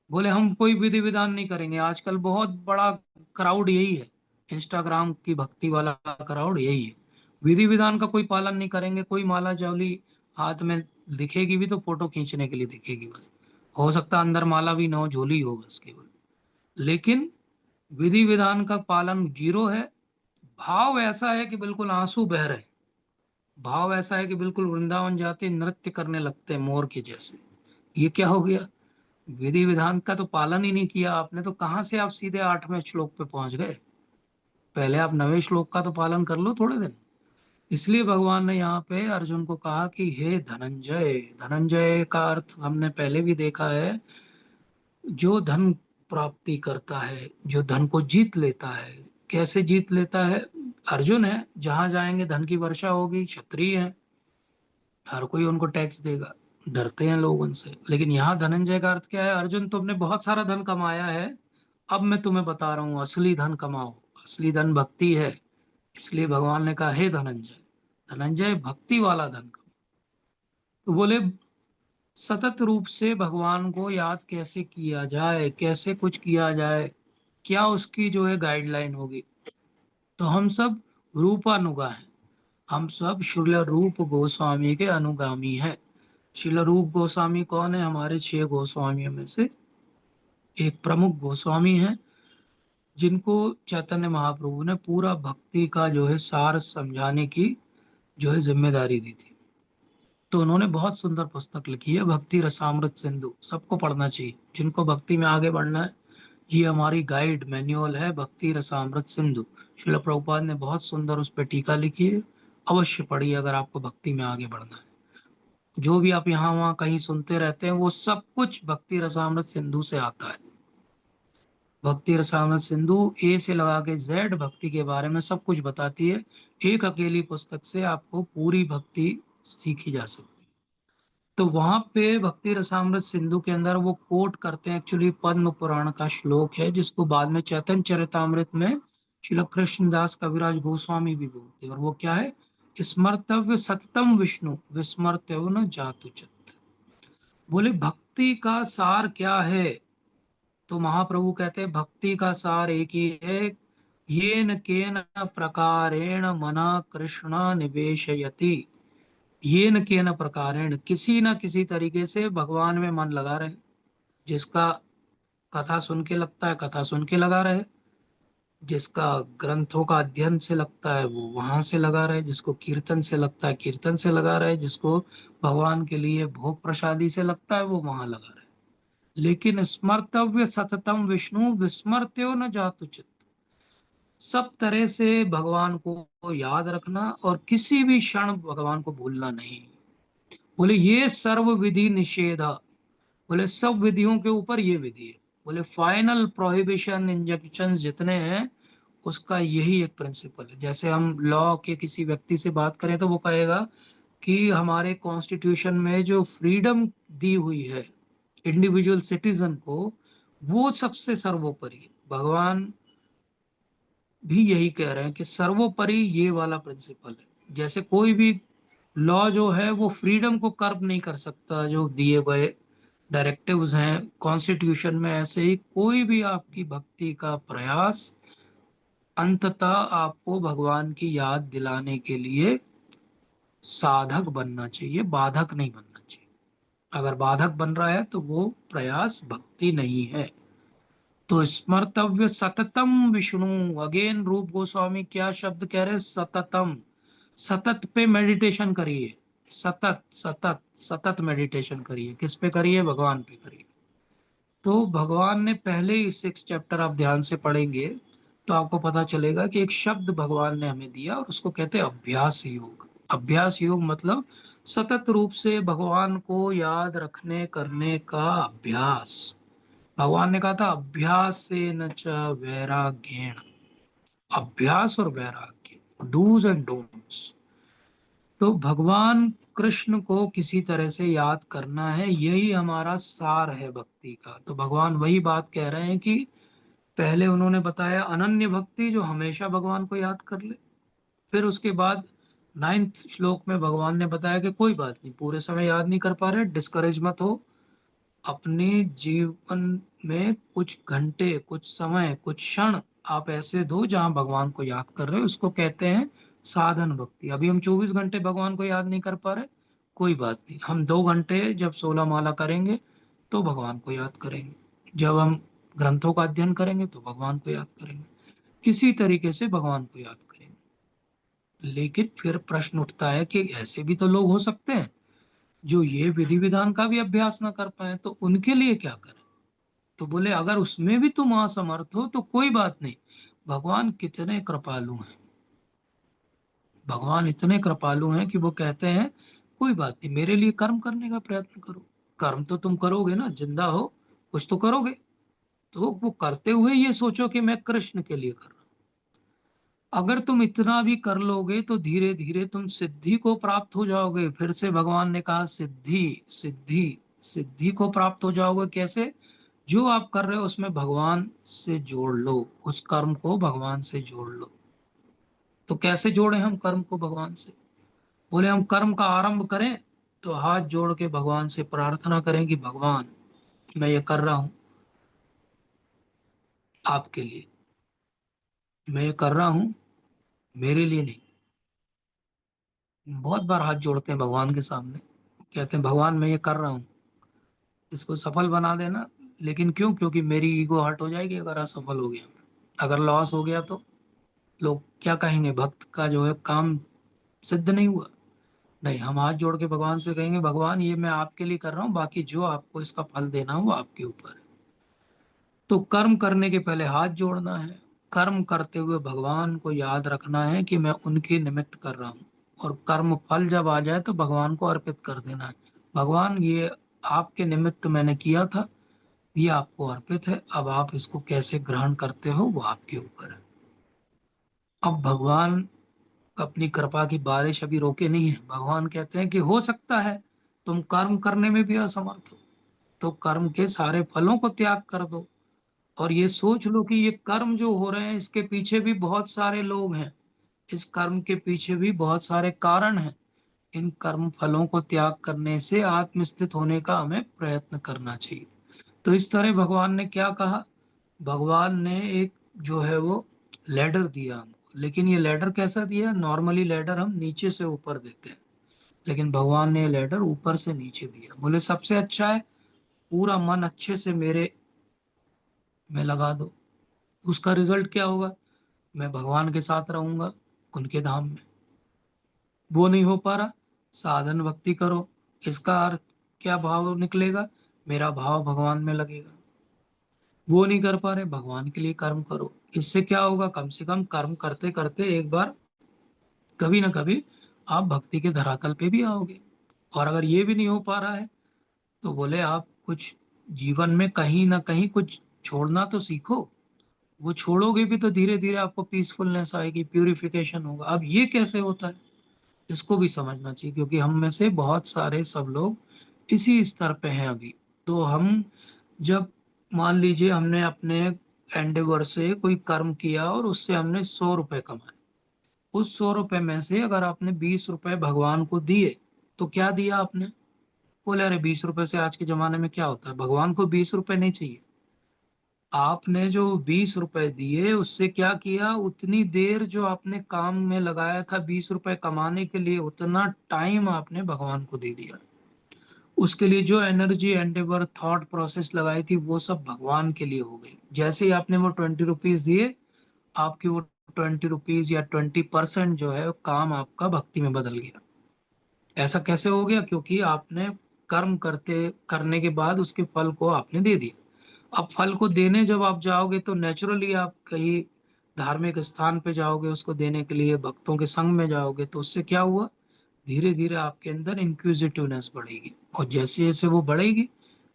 बोले हम कोई विधि विधान नहीं करेंगे। आजकल बहुत बड़ा क्राउड यही है, इंस्टाग्राम की भक्ति वाला क्राउड यही है। विधि विधान का कोई पालन नहीं करेंगे, कोई माला जौली हाथ में दिखेगी भी तो फोटो खींचने के लिए दिखेगी बस। हो सकता है अंदर माला भी ना हो, झोली हो बस केवल। लेकिन विधि विधान का पालन जीरो है। भाव ऐसा है कि बिल्कुल आंसू बह रहे हैं, भाव ऐसा है कि बिल्कुल वृंदावन जाते नृत्य करने लगते हैं मोर के जैसे। ये क्या हो गया? विधि विधान का तो पालन ही नहीं किया आपने, तो कहाँ से आप सीधे 8वें श्लोक पे पहुंच गए? पहले आप 9वें श्लोक का तो पालन कर लो थोड़े दिन। इसलिए भगवान ने यहाँ पे अर्जुन को कहा कि हे धनंजय। धनंजय का अर्थ हमने पहले भी देखा है, जो धन प्राप्ति करता है, जो धन को जीत लेता है। कैसे जीत लेता है? अर्जुन है, जहां जाएंगे धन की वर्षा होगी, क्षत्रिय है, हर कोई उनको टैक्स देगा, डरते हैं लोग उनसे। लेकिन यहाँ धनंजय का अर्थ क्या है? अर्जुन तुमने बहुत सारा धन कमाया है, अब मैं तुम्हें बता रहा हूँ असली धन कमाओ। असली धन भक्ति है। इसलिए भगवान ने कहा हे धनंजय, धनंजय भक्ति वाला धन कमाओ। तो बोले सतत रूप से भगवान को याद कैसे किया जाए, कैसे कुछ किया जाए, क्या उसकी जो है गाइडलाइन होगी? तो हम सब रूपानुगा हैं, हम सब श्रील रूप गोस्वामी के अनुगामी हैं। श्रील रूप गोस्वामी कौन है? हमारे 6 गोस्वामियों में से एक प्रमुख गोस्वामी हैं, जिनको चैतन्य महाप्रभु ने पूरा भक्ति का जो है सार समझाने की जो है जिम्मेदारी दी थी। तो उन्होंने बहुत सुंदर पुस्तक लिखी है, भक्ति रसामृत सिंधु। सबको पढ़ना चाहिए जिनको भक्ति में आगे बढ़ना है। ये हमारी गाइड मैन्युअल है, भक्ति रसामृत सिंधु। श्रील प्रभुपाद ने बहुत सुंदर उस पर टीका लिखी है। अवश्य पढ़िए अगर आपको भक्ति में आगे बढ़ना है। जो भी आप यहाँ वहाँ कहीं सुनते रहते हैं वो सब कुछ भक्ति रसामृत सिंधु से आता है। भक्ति रसामृत सिंधु ए से लगा के जेड भक्ति के बारे में सब कुछ बताती है। एक अकेली पुस्तक से आपको पूरी भक्ति सीखी जा सकती है। तो वहां पे भक्ति रसामृत सिंधु के अंदर वो कोट करते हैं, एक्चुअली पद्म पुराण का श्लोक है जिसको बाद में चैतन्य चरितामृत में श्रील कृष्णदास कविराज गोस्वामी भी बोलते हैं। और वो क्या है? स्मर्तव्य सततम विष्णु विस्मर्त्यव न जातुचित। बोले भक्ति का सार क्या है? तो महाप्रभु कहते हैं भक्ति का सार एक ही है, येन केन प्रकारेण मना कृष्ण निवेशयति। येन केन प्रकारेण, किसी न किसी तरीके से भगवान में मन लगा रहे। जिसका कथा सुन के लगता है कथा सुन के लगा रहे, जिसका ग्रंथों का अध्ययन से लगता है वो वहां से लगा रहे, जिसको कीर्तन से लगता है कीर्तन से लगा रहे, जिसको भगवान के लिए भोग प्रसादी से लगता है वो वहां लगा रहे। लेकिन स्मर्तव्य सततम विष्णु विस्मर्त्यो न जातुचित। सब तरह से भगवान को याद रखना और किसी भी क्षण भगवान को भूलना नहीं। बोले ये सर्व विधि निषेध। बोले सब विधियों के ऊपर ये विधि है। बोले फाइनल प्रोहिबिशन इंजेक्शन जितने हैं उसका यही एक प्रिंसिपल है। जैसे हम लॉ के किसी व्यक्ति से बात करें तो वो कहेगा कि हमारे कॉन्स्टिट्यूशन में जो फ्रीडम दी हुई है इंडिविजुअल सिटीजन को, वो सबसे सर्वोपरि है। भगवान भी यही कह रहे हैं कि सर्वोपरि ये वाला प्रिंसिपल है। जैसे कोई भी लॉ जो है वो फ्रीडम को कर्ब नहीं कर सकता, जो दिए गए डायरेक्टिव्स हैं कॉन्स्टिट्यूशन में, ऐसे ही कोई भी आपकी भक्ति का प्रयास अंततः आपको भगवान की याद दिलाने के लिए साधक बनना चाहिए, बाधक नहीं बनना चाहिए। अगर बाधक बन रहा है तो वो प्रयास भक्ति नहीं है। तो स्मर्तव्य सततम विष्णु, अगेन रूप गोस्वामी क्या शब्द कह रहे हैं? सततम। सतत पे मेडिटेशन करिए। सतत सतत सतत मेडिटेशन करिए। किस पे करिए? भगवान पे करिए। तो भगवान ने पहले ही 6 चैप्टर आप ध्यान से पढ़ेंगे तो आपको पता चलेगा कि एक शब्द भगवान ने हमें दिया और उसको कहते हैं अभ्यास योग। अभ्यास योग मतलब सतत रूप से भगवान को याद रखने करने का अभ्यास। भगवान ने कहा था अभ्यास से न च वैराग्येण। अभ्यास और वैराग्य, डूज एंड डोंट्स। तो भगवान कृष्ण को किसी तरह से याद करना है, यही हमारा सार है भक्ति का। तो भगवान वही बात कह रहे हैं कि पहले उन्होंने बताया अनन्य भक्ति, जो हमेशा भगवान को याद कर ले। फिर उसके बाद 9th श्लोक में भगवान ने बताया कि कोई बात नहीं, पूरे समय याद नहीं कर पा रहे, डिस्करेज मत हो। अपने जीवन में कुछ घंटे, कुछ समय, कुछ क्षण आप ऐसे दो जहां भगवान को याद कर रहे हो। उसको कहते हैं साधन भक्ति। अभी हम 24 घंटे भगवान को याद नहीं कर पा रहे, कोई बात नहीं, हम 2 घंटे जब 16 माला करेंगे तो भगवान को याद करेंगे। जब हम ग्रंथों का अध्ययन करेंगे तो भगवान को याद करेंगे। किसी तरीके से भगवान को याद करेंगे। लेकिन फिर प्रश्न उठता है कि ऐसे भी तो लोग हो सकते हैं जो ये विधि विधान का भी अभ्यास ना कर पाए, तो उनके लिए क्या करें? तो बोले अगर उसमें भी तुम असमर्थ हो तो कोई बात नहीं। भगवान कितने कृपालु हैं। भगवान इतने कृपालु हैं कि वो कहते हैं कोई बात नहीं, मेरे लिए कर्म करने का प्रयत्न करो। कर्म तो तुम करोगे ना, जिंदा हो कुछ तो करोगे। तो वो करते हुए ये सोचो कि मैं कृष्ण के लिए कर रहा हूं। अगर तुम इतना भी कर लोगे तो धीरे धीरे तुम सिद्धि को प्राप्त हो जाओगे। फिर से भगवान ने कहा सिद्धि सिद्धि सिद्धि को प्राप्त हो जाओगे। कैसे? जो आप कर रहे हो उसमें भगवान से जोड़ लो, उस कर्म को भगवान से जोड़ लो। तो कैसे जोड़े हम कर्म को भगवान से? बोले हम कर्म का आरंभ करें तो हाथ जोड़ के भगवान से प्रार्थना करें कि भगवान मैं ये कर रहा हूं आपके लिए, मैं ये कर रहा हूं मेरे लिए नहीं। बहुत बार हाथ जोड़ते हैं भगवान के सामने, कहते हैं भगवान मैं ये कर रहा हूँ, इसको सफल बना देना। लेकिन क्यों? क्योंकि मेरी ईगो हर्ट हो जाएगी अगर असफल हो गया, अगर लॉस हो गया तो लोग क्या कहेंगे? भक्त का जो है काम सिद्ध नहीं हुआ। नहीं, हम हाथ जोड़ के भगवान से कहेंगे भगवान ये मैं आपके लिए कर रहा हूँ, बाकी जो आपको इसका फल देना हो वो आपके ऊपर है। तो कर्म करने के पहले हाथ जोड़ना है, कर्म करते हुए भगवान को याद रखना है कि मैं उनके निमित्त कर रहा हूँ, और कर्म फल जब आ जाए तो भगवान को अर्पित कर देना है। भगवान ये आपके निमित्त मैंने किया था, ये आपको अर्पित है, अब आप इसको कैसे ग्रहण करते हो वो आपके ऊपर है। अब भगवान अपनी कृपा की बारिश अभी रोके नहीं है। भगवान कहते हैं कि हो सकता है तुम कर्म करने में भी असमर्थ हो, तो कर्म के सारे फलों को त्याग कर दो, और ये सोच लो कि ये कर्म जो हो रहे हैं इसके पीछे भी बहुत सारे लोग हैं, इस कर्म के पीछे भी बहुत सारे कारण हैं। इन कर्म फलों को त्याग करने से आत्मस्थित होने का हमें प्रयत्न करना चाहिए। तो इस तरह भगवान ने क्या कहा, भगवान ने एक जो है वो लैडर दिया हमको, लेकिन ये लैडर कैसा दिया, नॉर्मली लैडर हम नीचे से ऊपर देते हैं, लेकिन भगवान ने लैडर ऊपर से नीचे दिया। बोले सबसे अच्छा है पूरा मन अच्छे से मेरे में लगा दो, उसका रिजल्ट क्या होगा, मैं भगवान के साथ रहूंगा उनके धाम में। वो नहीं हो पा रहा, साधन भक्ति करो, इसका अर्थ क्या भाव निकलेगा, मेरा भाव भगवान में लगेगा। वो नहीं कर पा रहे, भगवान के लिए कर्म करो, इससे क्या होगा, कम से कम कर्म करते करते एक बार कभी ना कभी आप भक्ति के धरातल पे भी आओगे। और अगर ये भी नहीं हो पा रहा है तो बोले आप कुछ जीवन में कहीं ना कहीं कुछ छोड़ना तो सीखो, वो छोड़ोगे भी तो धीरे धीरे आपको पीसफुलनेस आएगी, प्यूरिफिकेशन होगा। अब ये कैसे होता है इसको भी समझना चाहिए, क्योंकि हम में से बहुत सारे सब लोग इसी स्तर पे हैं अभी। तो हम जब मान लीजिए हमने अपने एंडेवर से कोई कर्म किया और उससे हमने 100 रुपए कमाए, उस 100 रुपए में से अगर आपने 20 रुपए भगवान को दिए तो क्या दिया आपने, बोले अरे 20 रुपए से आज के जमाने में क्या होता है, भगवान को 20 रुपए नहीं चाहिए। आपने जो 20 रुपए दिए उससे क्या किया, उतनी देर जो आपने काम में लगाया था 20 रुपए कमाने के लिए, उतना टाइम आपने भगवान को दे दिया। उसके लिए जो एनर्जी एंडेवर थॉट प्रोसेस लगाई थी वो सब भगवान के लिए हो गई। जैसे ही आपने वो 20 रुपीज दिए, आपकी वो 20 रुपीज या 20% जो है काम आपका भक्ति में बदल गया। ऐसा कैसे हो गया, क्योंकि आपने कर्म करने के बाद उसके फल को आपने दे दिया। अब फल को देने जब आप जाओगे तो नेचुरली आप कहीं धार्मिक स्थान पे जाओगे उसको देने के लिए, भक्तों के संग में जाओगे, तो उससे क्या हुआ, धीरे धीरे आपके अंदर इंक्विजिटिवनेस बढ़ेगी, और जैसे जैसे वो बढ़ेगी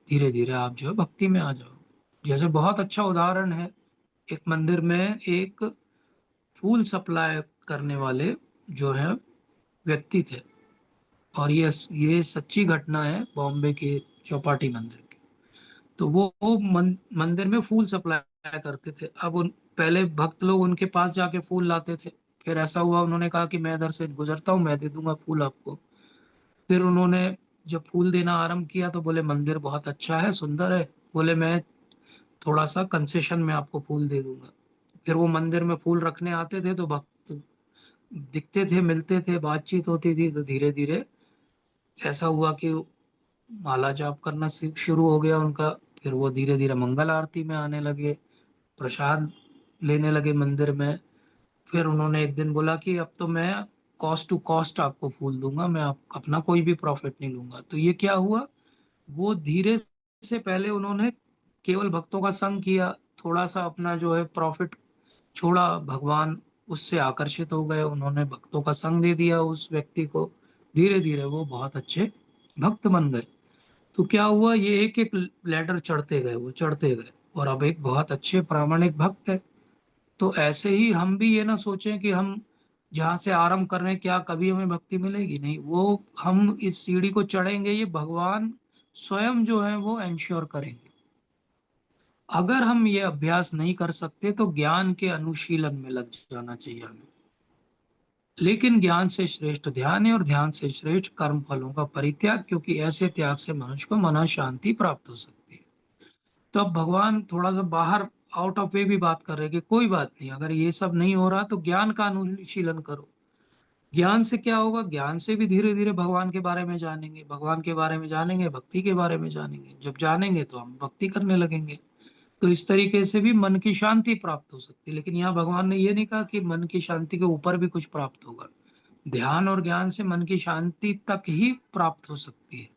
धीरे धीरे आप जो है भक्ति में आ जाओगे। जैसे बहुत अच्छा उदाहरण है, एक मंदिर में एक फूल सप्लाई करने वाले जो है व्यक्ति थे, और ये सच्ची घटना है बॉम्बे के चौपाटी मंदिर की। तो वो मंदिर में फूल सप्लाई करते थे। अब उन पहले भक्त लोग उनके पास जाके फूल लाते थे, फिर ऐसा हुआ उन्होंने कहा कि मैं इधर से गुजरता हूँ, मैं दे दूंगा फूल आपको। फिर उन्होंने जब फूल देना आरंभ किया तो बोले मंदिर बहुत अच्छा है, सुंदर है, बोले मैं थोड़ा सा कंसेशन में आपको फूल दे दूंगा। फिर वो मंदिर में फूल रखने आते थे तो भक्त दिखते थे, मिलते थे, बातचीत होती थी, तो धीरे धीरे ऐसा हुआ कि माला जाप करना शुरू हो गया उनका। फिर वो धीरे धीरे मंगल आरती में आने लगे, प्रसाद लेने लगे मंदिर में। फिर उन्होंने एक दिन बोला कि अब तो मैं कॉस्ट टू कॉस्ट आपको फूल दूंगा, मैं अपना कोई भी प्रॉफिट नहीं लूंगा। तो ये क्या हुआ, वो धीरे से पहले उन्होंने केवल भक्तों का संग किया, थोड़ा सा अपना जो है प्रॉफिट छोड़ा, भगवान उससे आकर्षित हो गए, उन्होंने भक्तों का संग दे दिया उस व्यक्ति को, धीरे धीरे वो बहुत अच्छे भक्त बन गए। तो क्या हुआ, ये एक एक लेटर चढ़ते गए, वो चढ़ते गए, और अब एक बहुत अच्छे प्रामाणिक भक्त है। तो ऐसे ही हम भी ये ना सोचें कि हम जहाँ से आरंभ कर रहे हैं क्या कभी हमें भक्ति मिलेगी, नहीं, वो हम इस सीढ़ी को चढ़ेंगे ये भगवान स्वयं जो है वो इंश्योर करेंगे। अगर हम ये अभ्यास नहीं कर सकते तो ज्ञान के अनुशीलन में लग जाना चाहिए हमें। लेकिन ज्ञान से श्रेष्ठ ध्यान है, और ध्यान से श्रेष्ठ कर्म फलों का परित्याग, क्योंकि ऐसे त्याग से मनुष्य को मन शांति प्राप्त हो सकती है। तो अब भगवान थोड़ा सा बाहर आउट ऑफ वे भी बात कर रहे हैं कि कोई बात नहीं, अगर ये सब नहीं हो रहा तो ज्ञान का अनुशीलन करो। ज्ञान से क्या होगा, ज्ञान से भी धीरे धीरे भगवान के बारे में जानेंगे, भगवान के बारे में जानेंगे, भक्ति के बारे में जानेंगे, जब जानेंगे तो हम भक्ति करने लगेंगे। तो इस तरीके से भी मन की शांति प्राप्त हो सकती है। लेकिन यहाँ भगवान ने ये नहीं कहा कि मन की शांति के ऊपर भी कुछ प्राप्त होगा। ध्यान और ज्ञान से मन की शांति तक ही प्राप्त हो सकती है,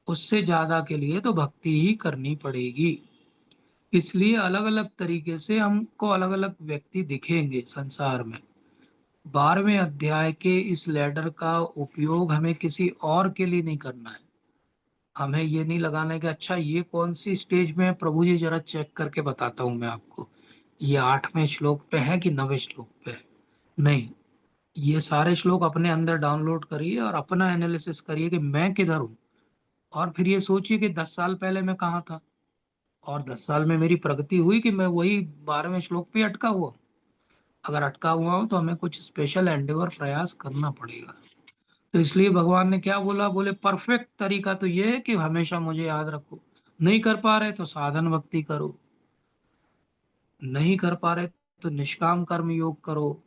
उससे ज्यादा के लिए तो भक्ति ही करनी पड़ेगी। इसलिए अलग अलग तरीके से हमको अलग अलग व्यक्ति दिखेंगे संसार में। 12वें अध्याय के इस लैडर का उपयोग हमें किसी और के लिए नहीं करना है। हमें ये नहीं लगाना है कि अच्छा ये कौन सी स्टेज में है, प्रभु जी जरा चेक करके बताता हूं मैं आपको, ये 8वें श्लोक पे है कि 9वें श्लोक पे है। नहीं, ये सारे श्लोक अपने अंदर डाउनलोड करिए और अपना एनालिसिस करिए कि मैं किधर हूँ। और फिर ये सोचिए कि 10 साल पहले मैं कहाँ था, और 10 साल में मेरी प्रगति हुई कि मैं वही 12वें श्लोक पे अटका हुआ हूं? अगर अटका हुआ हो तो हमें कुछ स्पेशल एंडेवर प्रयास करना पड़ेगा। तो इसलिए भगवान ने क्या बोला, बोले परफेक्ट तरीका तो ये है कि हमेशा मुझे याद रखो। नहीं कर पा रहे तो साधन भक्ति करो, नहीं कर पा रहे तो निष्काम कर्म योग करो,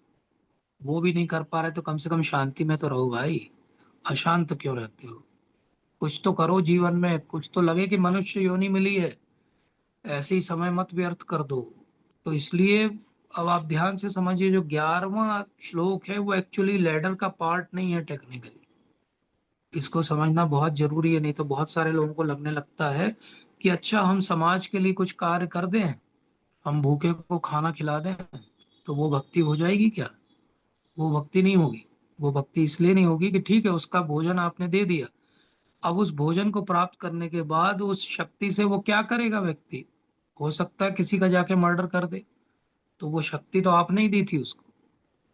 वो भी नहीं कर पा रहे तो कम से कम शांति में तो रहो भाई। अशांत क्यों रहते हो? कुछ तो करो जीवन में, कुछ तो लगे कि मनुष्य योनि मिली है, ऐसे ही समय मत व्यर्थ कर दो। तो इसलिए अब आप ध्यान से समझिए, जो 11वां श्लोक है वो एक्चुअली लैडर का पार्ट नहीं है टेक्निकली। इसको समझना बहुत जरूरी है, नहीं तो बहुत सारे लोगों को लगने लगता है कि अच्छा हम समाज के लिए कुछ कार्य कर दें, हम भूखे को खाना खिला दें तो वो भक्ति हो जाएगी क्या? वो भक्ति नहीं होगी। वो भक्ति इसलिए नहीं होगी कि ठीक है उसका भोजन आपने दे दिया, अब उस भोजन को प्राप्त करने के बाद उस शक्ति से वो क्या करेगा व्यक्ति? हो सकता है किसी का जाके मर्डर कर दे, तो वो शक्ति तो आपने ही दी थी उसको,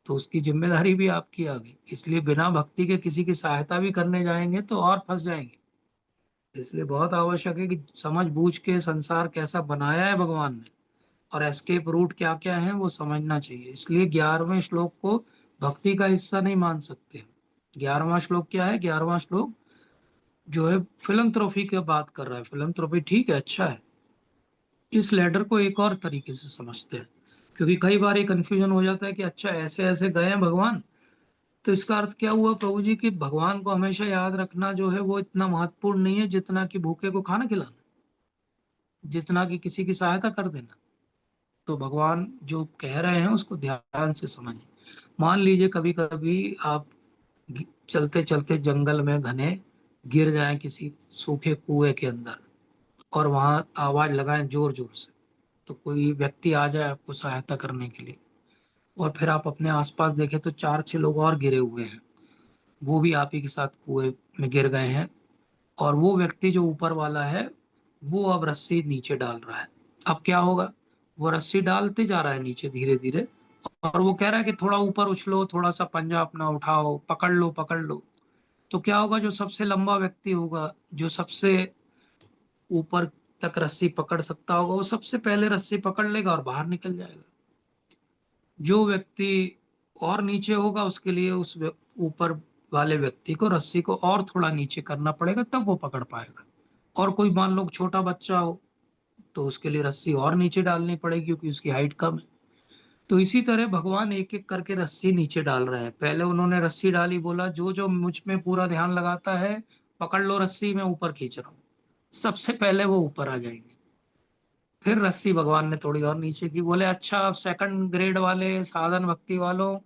तो उसकी जिम्मेदारी भी आपकी आ गई। इसलिए बिना भक्ति के किसी की सहायता भी करने जाएंगे तो और फंस जाएंगे। इसलिए बहुत आवश्यक है कि समझ बूझ के संसार कैसा बनाया है भगवान ने और एस्केप रूट क्या क्या है वो समझना चाहिए। इसलिए 11वें श्लोक को भक्ति का हिस्सा नहीं मान सकते। 11वां श्लोक क्या है? 11वां श्लोक जो है फिलंथ्रोपी की बात कर रहा है। फिलंथ्रोपी ठीक है, अच्छा है। इस लेटर को एक और तरीके से समझते हैं, क्योंकि कई बार ये कंफ्यूजन हो जाता है कि अच्छा ऐसे ऐसे गए हैं भगवान, तो इसका अर्थ क्या हुआ प्रभु जी कि भगवान को हमेशा याद रखना जो है वो इतना महत्वपूर्ण नहीं है जितना कि भूखे को खाना खिलाना, जितना कि किसी की सहायता कर देना। तो भगवान जो कह रहे हैं उसको ध्यान से समझें। मान लीजिए कभी कभी आप चलते चलते जंगल में घने गिर जाएं किसी सूखे कुएं के अंदर, और वहां आवाज लगाएं जोर जोर से, तो कोई व्यक्ति आ जाए आपको सहायता करने के लिए, और फिर आप अपने आसपास देखें तो 4-6 लोग और गिरे हुए हैं, वो भी आप ही के साथ कुएं में गिर गए हैं, और वो व्यक्ति जो ऊपर वाला है वो अब रस्सी नीचे डाल रहा है। अब क्या होगा? वो रस्सी डालते जा रहा है नीचे धीरे धीरे, और वो कह रहा है कि थोड़ा ऊपर उछलो, थोड़ा सा पंजा अपना उठाओ, पकड़ लो पकड़ लो। तो क्या होगा? जो सबसे लंबा व्यक्ति होगा, जो सबसे ऊपर तक रस्सी पकड़ सकता होगा, वो सबसे पहले रस्सी पकड़ लेगा और बाहर निकल जाएगा। जो व्यक्ति और नीचे होगा उसके लिए ऊपर वाले व्यक्ति को रस्सी को और थोड़ा नीचे करना पड़ेगा, तब वो पकड़ पाएगा। और कोई मान लो छोटा बच्चा हो तो उसके लिए रस्सी और नीचे डालनी पड़ेगी क्योंकि उसकी हाइट कम है। तो इसी तरह भगवान एक एक करके रस्सी नीचे डाल रहे हैं। पहले उन्होंने रस्सी डाली, बोला जो जो मुझ में पूरा ध्यान लगाता है पकड़ लो रस्सी, मैं ऊपर खींच रहा हूँ। सबसे पहले वो ऊपर आ जाएंगे। फिर रस्सी भगवान ने थोड़ी और नीचे की, बोले अच्छा अब सेकंड ग्रेड वाले साधन भक्ति वालों,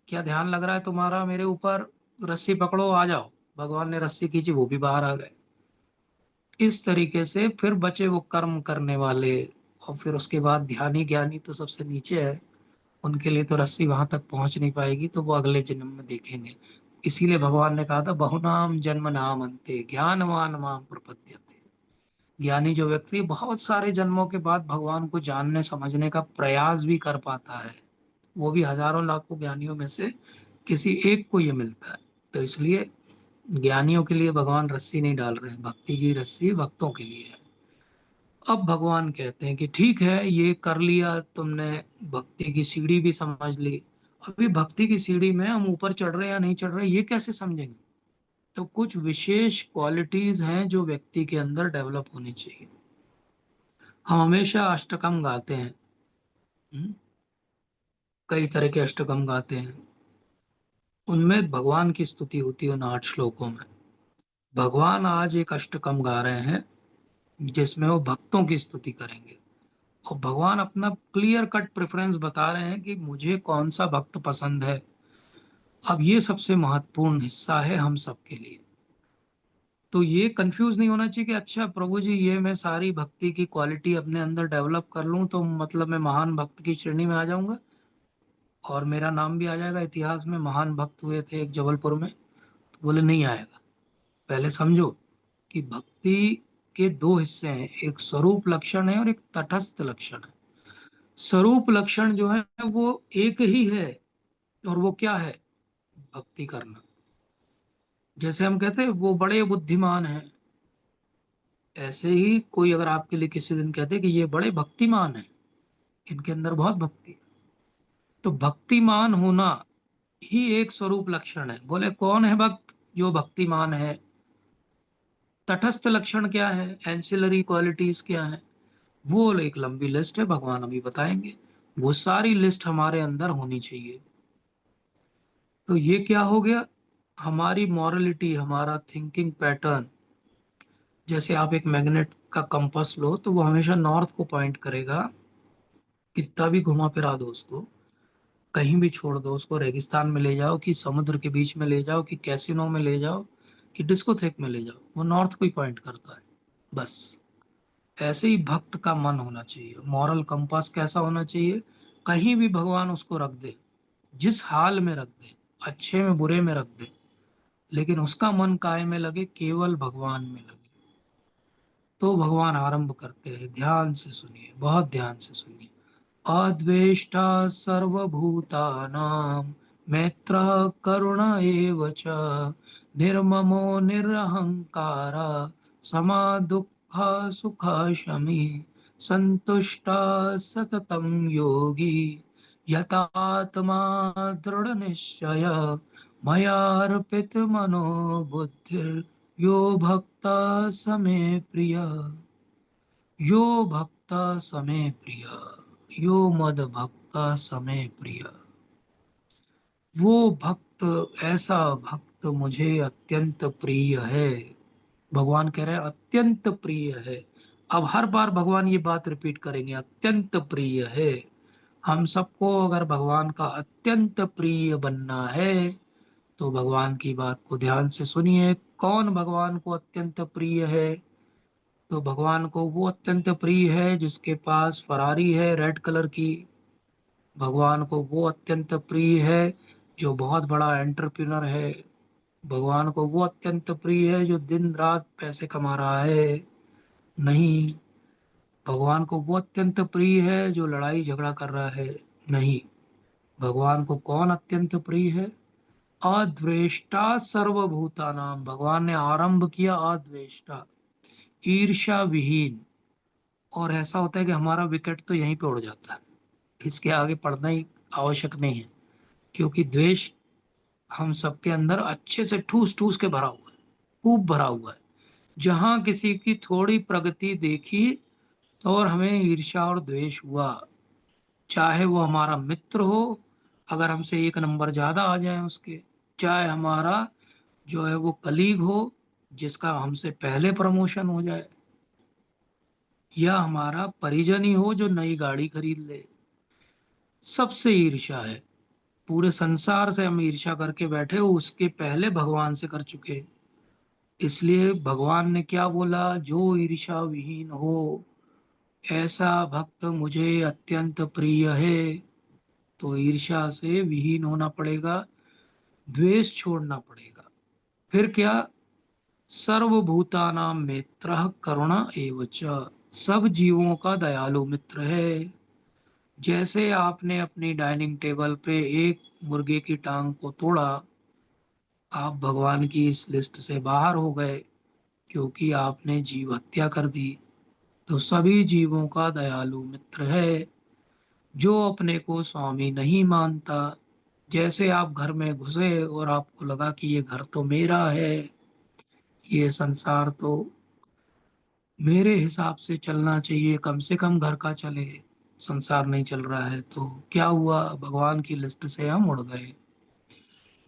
क्या ध्यान लग रहा है तुम्हारा मेरे ऊपर? रस्सी पकड़ो, आ जाओ। भगवान ने रस्सी खींची, वो भी बाहर आ गए। इस तरीके से फिर बचे वो कर्म करने वाले, और फिर उसके बाद ध्यानी ज्ञानी तो सबसे नीचे है, उनके लिए तो रस्सी वहां तक पहुंच नहीं पाएगी, तो वो अगले जन्म में देखेंगे। इसीलिए भगवान ने कहा था बहुनाम जन्म नाम अंते ज्ञानवान माम प्रपद्यते। ज्ञानी जो व्यक्ति बहुत सारे जन्मों के बाद भगवान को जानने समझने का प्रयास भी कर पाता है, वो भी हजारों लाखों ज्ञानियों में से किसी एक को ये मिलता है। तो इसलिए ज्ञानियों के लिए भगवान रस्सी नहीं डाल रहे हैं, भक्ति की रस्सी भक्तों के लिए है। अब भगवान कहते हैं कि ठीक है ये कर लिया तुमने, भक्ति की सीढ़ी भी समझ ली। अभी भक्ति की सीढ़ी में हम ऊपर चढ़ रहे हैं या नहीं चढ़ रहे ये कैसे समझेंगे? तो कुछ विशेष क्वालिटीज हैं जो व्यक्ति के अंदर डेवलप होनी चाहिए। हम हमेशा अष्टकम गाते हैं। हम्म, कई तरह के अष्टकम गाते हैं, उनमें भगवान की स्तुति होती है उन 8 श्लोकों में। भगवान आज एक अष्टकम गा रहे हैं जिसमें वो भक्तों की स्तुति करेंगे, और भगवान अपना क्लियर कट प्रेफरेंस बता रहे हैं कि मुझे कौन सा भक्त पसंद है। अब ये सबसे महत्वपूर्ण हिस्सा है हम सबके लिए। तो ये कंफ्यूज नहीं होना चाहिए कि अच्छा प्रभु जी ये मैं सारी भक्ति की क्वालिटी अपने अंदर डेवलप कर लूं तो मतलब मैं महान भक्त की श्रेणी में आ जाऊंगा और मेरा नाम भी आ जाएगा इतिहास में, महान भक्त हुए थे एक जबलपुर में। तो बोले नहीं आएगा। पहले समझो कि भक्ति के दो हिस्से हैं, एक स्वरूप लक्षण है और एक तटस्थ लक्षण है। स्वरूप लक्षण जो है वो एक ही है, और वो क्या है? भक्ति करना। जैसे हम कहते हैं वो बड़े बुद्धिमान हैं, ऐसे ही कोई अगर आपके लिए किसी दिन कहते कि ये बड़े भक्तिमान हैं, इनके अंदर बहुत भक्ति है, तो भक्तिमान होना ही एक स्वरूप लक्षण है। बोले कौन है भक्त जो भक्तिमान है? तटस्थ लक्षण क्या है, एंसिलरी क्वालिटीज क्या है? वो एक लंबी लिस्ट है, भगवान अभी बताएंगे। वो सारी लिस्ट हमारे अंदर होनी चाहिए। तो ये क्या हो गया? हमारी मॉरलिटी, हमारा थिंकिंग पैटर्न। जैसे आप एक मैग्नेट का कंपास लो तो वो हमेशा नॉर्थ को पॉइंट करेगा। कितना भी घुमा फिरा दो उसको, कहीं भी छोड़ दो उसको, रेगिस्तान में ले जाओ कि समुद्र के बीच में ले जाओ कि कैसीनो में ले जाओ कि डिस्कोथेक में ले जाओ, वो नॉर्थ को ही पॉइंट करता है बस। ऐसे ही भक्त का मन होना चाहिए। मॉरल कंपास कैसा होना चाहिए? कहीं भी भगवान उसको रख दे, जिस हाल में रख दे, अच्छे में बुरे में रख दे, लेकिन उसका मन काय में लगे, केवल भगवान में लगे। तो भगवान आरंभ करते हैं, ध्यान से सुनिए, बहुत ध्यान से सुनिए। अद्वेष्टा सर्वभूतानां मैत्रः करुण एव च निर्ममो निरहंकार समा दुःख सुख शमी संतुष्टा सततं योगी यतात्मा दृढ़ निश्चय मयार्पित मनो बुद्धिर यो भक्ता समे प्रिय। यो भक्ता समे प्रिय, यो मद भक्ता समे प्रिय। वो भक्त, ऐसा भक्त मुझे अत्यंत प्रिय है। भगवान कह रहे हैं अत्यंत प्रिय है। अब हर बार भगवान ये बात रिपीट करेंगे, अत्यंत प्रिय है। हम सबको अगर भगवान का अत्यंत प्रिय बनना है तो भगवान की बात को ध्यान से सुनिए। कौन भगवान को अत्यंत प्रिय है? तो भगवान को वो अत्यंत प्रिय है जिसके पास फरारी है रेड कलर की। भगवान को वो अत्यंत प्रिय है जो बहुत बड़ा एंटरप्रेन्योर है। भगवान को वो अत्यंत प्रिय है जो दिन रात पैसे कमा रहा है। नहीं। भगवान को वो अत्यंत प्रिय है जो लड़ाई झगड़ा कर रहा है। नहीं। भगवान को कौन अत्यंत प्रिय है? अद्वेष्टा सर्वभूतानाम। भगवान ने आरंभ किया अद्वेष्टा, ईर्ष्या विहीन। और ऐसा होता है कि हमारा विकेट तो यहीं पे उड़ जाता है, इसके आगे पढ़ना ही आवश्यक नहीं है, क्योंकि द्वेष हम सबके अंदर अच्छे से ठूस ठूस के भरा हुआ है, खूब भरा हुआ है। जहां किसी की थोड़ी प्रगति देखी तो और हमें ईर्ष्या और द्वेष हुआ, चाहे वो हमारा मित्र हो, अगर हमसे एक नंबर ज्यादा आ जाए उसके, चाहे हमारा जो है वो कलीग हो जिसका हमसे पहले प्रमोशन हो जाए, या हमारा परिजन ही हो जो नई गाड़ी खरीद ले। सबसे ईर्ष्या है। पूरे संसार से हम ईर्ष्या करके बैठे हो, उसके पहले भगवान से कर चुके। इसलिए भगवान ने क्या बोला? जो ईर्ष्या विहीन हो ऐसा भक्त मुझे अत्यंत प्रिय है। तो ईर्ष्या से विहीन होना पड़ेगा, द्वेष छोड़ना पड़ेगा। फिर क्या? सर्वभूतानां मित्रः करुणा एव च। सब जीवों का दयालु मित्र है। जैसे आपने अपनी डाइनिंग टेबल पे एक मुर्गे की टांग को तोड़ा, आप भगवान की इस लिस्ट से बाहर हो गए क्योंकि आपने जीव हत्या कर दी। तो सभी जीवों का दयालु मित्र है जो अपने को स्वामी नहीं मानता। जैसे आप घर में घुसे और आपको लगा कि ये घर तो मेरा है, ये संसार तो मेरे हिसाब से चलना चाहिए, कम से कम घर का चले, संसार नहीं चल रहा है, तो क्या हुआ? भगवान की लिस्ट से हम उड़ गए।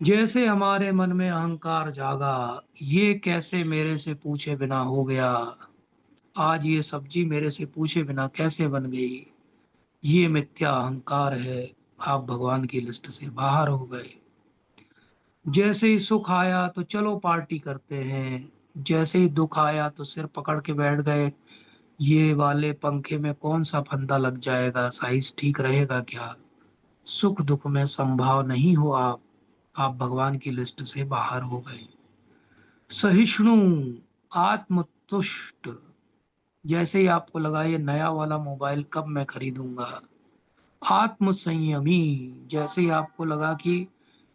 जैसे हमारे मन में अहंकार जागा, ये कैसे मेरे से पूछे बिना हो गया, आज ये सब्जी मेरे से पूछे बिना कैसे बन गई, ये मिथ्या अहंकार है। आप भगवान की लिस्ट से बाहर हो गए। जैसे ही सुख आया तो चलो पार्टी करते हैं, जैसे ही दुख आया तो सिर पकड़ के बैठ गए, ये वाले पंखे में कौन सा फंदा लग जाएगा, साइज ठीक रहेगा क्या। सुख दुख में संभाव नहीं हो आप भगवान की लिस्ट से बाहर हो गए। सहिष्णु, आत्मतुष्ट, जैसे ही आपको लगा ये नया वाला मोबाइल कब मैं खरीदूंगा। आत्म संयमी, जैसे ही आपको लगा कि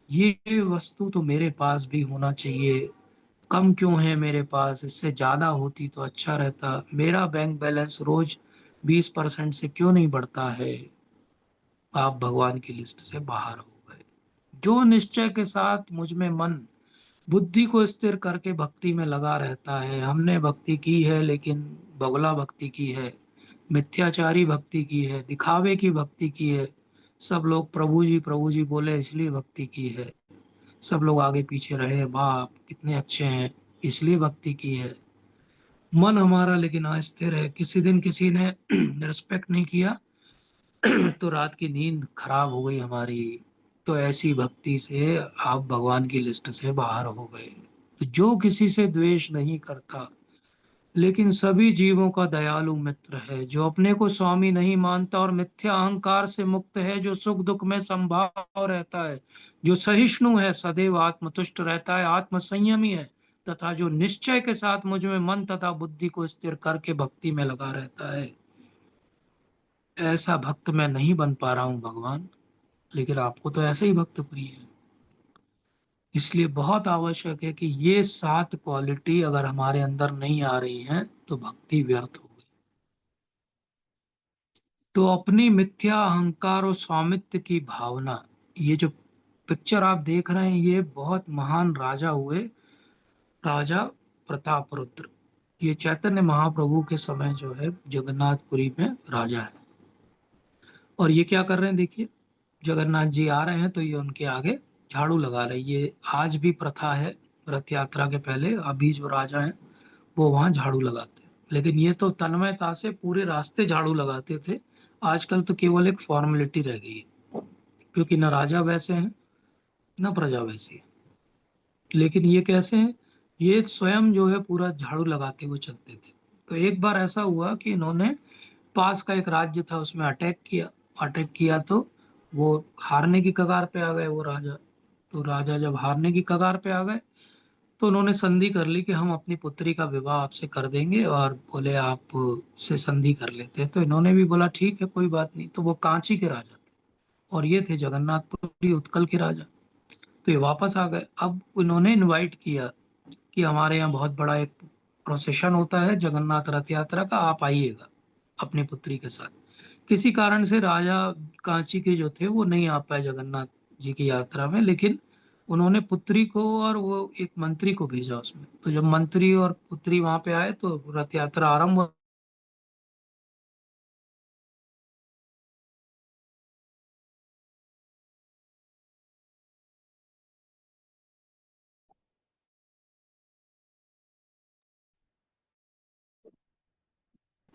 ये वस्तु तो मेरे पास भी होना चाहिए, कम क्यों है मेरे पास, इससे ज्यादा होती तो अच्छा रहता, मेरा बैंक बैलेंस रोज 20% से क्यों नहीं बढ़ता है, आप भगवान की लिस्ट से बाहर हो गए। जो निश्चय के साथ मुझ में मन बुद्धि को स्थिर करके भक्ति में लगा रहता है, हमने भक्ति की है लेकिन बगुला भक्ति की है, मिथ्याचारी भक्ति की है, दिखावे की भक्ति की है, सब लोग प्रभु जी बोले इसलिए भक्ति की है, सब लोग आगे पीछे रहे, बाप कितने अच्छे हैं इसलिए भक्ति की है। मन हमारा लेकिन अस्थिर है, किसी दिन किसी ने रिस्पेक्ट नहीं किया तो रात की नींद खराब हो गई हमारी, तो ऐसी भक्ति से आप भगवान की लिस्ट से बाहर हो गए। तो जो किसी से द्वेष नहीं करता लेकिन सभी जीवों का दयालु मित्र है, जो अपने को स्वामी नहीं मानता और मिथ्या अहंकार से मुक्त है, जो सुख दुख में संभाव रहता है, जो सहिष्णु है, सदैव आत्मतुष्ट रहता है, आत्म संयमी है, तथा जो निश्चय के साथ मुझ में मन तथा बुद्धि को स्थिर करके भक्ति में लगा रहता है, ऐसा भक्त मैं नहीं बन पा रहा हूं भगवान, लेकिन आपको तो ऐसे ही भक्त प्रिय है। इसलिए बहुत आवश्यक है कि ये 7 क्वालिटी अगर हमारे अंदर नहीं आ रही हैं तो भक्ति व्यर्थ हो गई। तो अपनी मिथ्या अहंकार और स्वामित्व की भावना, ये जो पिक्चर आप देख रहे हैं ये बहुत महान राजा हुए, राजा प्रताप रुद्र, ये चैतन्य महाप्रभु के समय जो है जगन्नाथपुरी में राजा है। और ये क्या कर रहे हैं देखिए, जगन्नाथ जी आ रहे हैं तो ये उनके आगे झाड़ू लगा रहे हैं। ये आज भी प्रथा है, रथ यात्रा के पहले अभी जो राजा हैं वो वहां झाड़ू लगाते हैं, लेकिन ये तो तन्मयता से पूरे रास्ते झाड़ू लगाते थे। आजकल तो केवल एक फॉर्मेलिटी रह गई है, क्योंकि न राजा वैसे हैं न प्रजा वैसी है। लेकिन ये कैसे हैं, ये स्वयं जो है पूरा झाड़ू लगाते हुए चलते थे। तो एक बार ऐसा हुआ कि इन्होंने पास का एक राज्य था उसमें अटैक किया तो वो हारने की कगार पे आ गए वो राजा। तो राजा जब हारने की कगार पे आ गए तो उन्होंने संधि कर ली कि हम अपनी पुत्री का विवाह आपसे कर देंगे, और बोले आप से संधि कर लेते हैं। तो इन्होंने भी बोला ठीक है कोई बात नहीं। तो वो कांची के राजा थे और ये थे जगन्नाथपुरी उत्कल के राजा। तो ये वापस आ गए। अब इन्होंने इनवाइट किया कि हमारे यहाँ बहुत बड़ा एक प्रोसेशन होता है जगन्नाथ रथ यात्रा का, आप आइएगा अपनी पुत्री के साथ। किसी कारण से राजा कांची के जो थे वो नहीं आ पाए जगन्नाथ जी की यात्रा में, लेकिन उन्होंने पुत्री को और वो एक मंत्री को भेजा उसमें। तो जब मंत्री और पुत्री वहां पे आए तो रथ यात्रा आरंभ हुआ।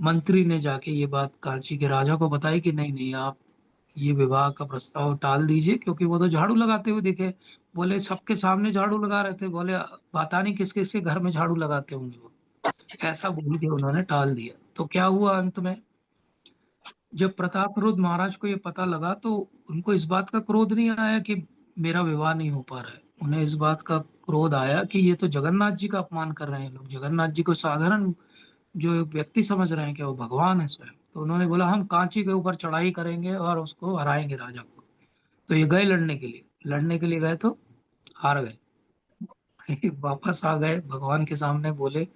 मंत्री ने जाके ये बात कांची के राजा को बताई कि नहीं नहीं, आप ये विवाह का प्रस्ताव टाल दीजिए, क्योंकि वो तो झाड़ू लगाते हुए दिखे। बोले सबके सामने झाड़ू लगा रहे थे, बोले पता नहीं किस किस के घर में झाड़ू लगाते होंगे वो। ऐसा बोल के उन्होंने टाल दिया। तो क्या हुआ अंत में, जब प्रतापरुद्र महाराज को ये पता लगा तो उनको इस बात का क्रोध नहीं आया कि मेरा विवाह नहीं हो पा रहा है। उन्हें इस बात का क्रोध आया कि ये तो जगन्नाथ जी का अपमान कर रहे हैं लोग, जगन्नाथ जी को साधारण जो एक व्यक्ति समझ रहे हैं कि वो भगवान है स्वयं। तो उन्होंने बोला हम कांची के ऊपर चढ़ाई करेंगे और उसको हराएंगे राजा को। तो ये गए लड़ने के लिए गए तो हार गए। वापस आ गए भगवान के सामने, बोले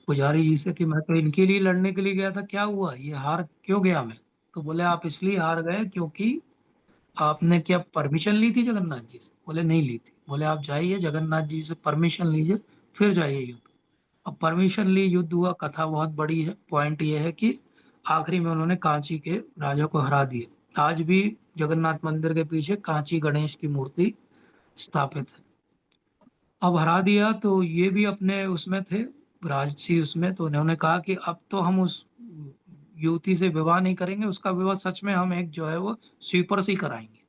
पुजारी जी से कि मैं तो इनके लिए लड़ने के लिए गया था, क्या हुआ ये हार क्यों गया मैं। तो बोले आप इसलिए हार गए क्योंकि आपने क्या परमिशन ली थी जगन्नाथ जी से। बोले नहीं ली थी। बोले आप जाइए जगन्नाथ जी से परमिशन लीजिए फिर जाइए युद्ध। अब परमिशन ली, युद्ध हुआ, कथा बहुत बड़ी है। पॉइंट ये है कि आखिरी में उन्होंने कांची के राजा को हरा दिया। आज भी जगन्नाथ मंदिर के पीछे कांची गणेश की मूर्ति स्थापित है। अब हरा दिया तो ये भी अपने उसमें थे, राजसी उसमें। तो उन्होंने कहा कि अब तो हम उस युवती से विवाह नहीं करेंगे, उसका विवाह सच में हम एक जो है वो स्वीपर से ही कराएंगे।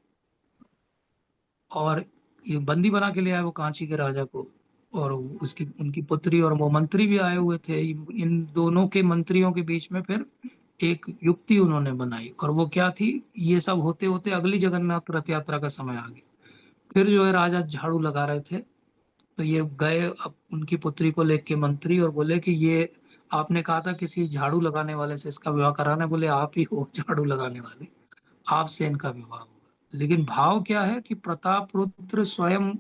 और ये बंदी बना के ले आए वो कांची के राजा को, और उसकी उनकी पुत्री और वो मंत्री भी आए हुए थे। इन दोनों के मंत्रियों के बीच में फिर एक युक्ति उन्होंने बनाई, और वो क्या थी, ये सब होते होते अगली जगन्नाथ रथ यात्रा का समय आ गया। फिर जो है राजा झाड़ू लगा रहे थे, तो ये गए अब उनकी पुत्री को लेके मंत्री, और बोले कि ये आपने कहा था किसी झाड़ू लगाने वाले से इसका विवाह कराना है, बोले आप ही हो झाड़ू लगाने वाले, आपसे इनका विवाह होगा। लेकिन भाव क्या है कि प्रताप रुद्र स्वयं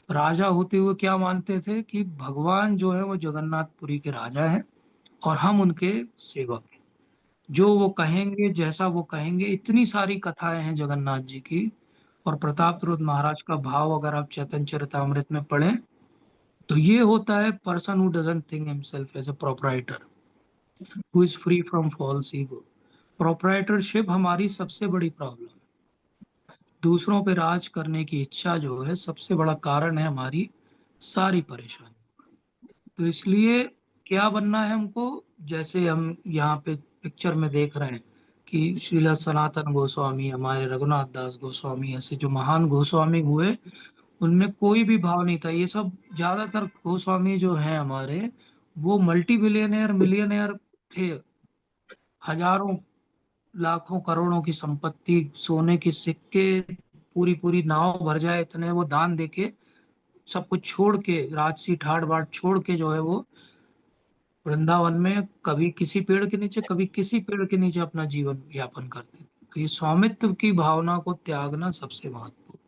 राजा होते हुए क्या मानते थे कि भगवान जो है वो जगन्नाथपुरी के राजा हैं, और हम उनके सेवक हैं। जो वो कहेंगे, जैसा वो कहेंगे, इतनी सारी कथाएं हैं जगन्नाथ जी की। और प्रताप रुद्र महाराज का भाव अगर आप चैतन्य चरितमृत में पढ़ें, तो ये होता है person who doesn't think himself as a proprietor, who is free from false ego. Proprietorship हमारी सबसे बड़ी प्रॉब्लम है। दूसरों पे राज करने की इच्छा जो है सबसे बड़ा कारण है हमारी सारी परेशानी। तो इसलिए क्या बनना है हमको, जैसे हम यहाँ पे पिक्चर में देख रहे हैं कि श्रीला सनातन गोस्वामी, हमारे रघुनाथ दास गोस्वामी, ऐसे जो महान गोस्वामी हुए, उनमें कोई भी भाव नहीं था। ये सब ज्यादातर गोस्वामी जो हैं हमारे, वो मल्टी बिलियनर मिलियनर थे। हजारों लाखों करोड़ों की संपत्ति, सोने के सिक्के, पूरी पूरी नाव भर जाए इतने वो दान देके, सब कुछ छोड़ के, राजसी ठाट बाट छोड़ के जो है वो वृंदावन में कभी किसी पेड़ के नीचे, कभी किसी पेड़ के नीचे अपना जीवन यापन करते थे। तो ये स्वामित्व की भावना को त्यागना सबसे महत्वपूर्ण।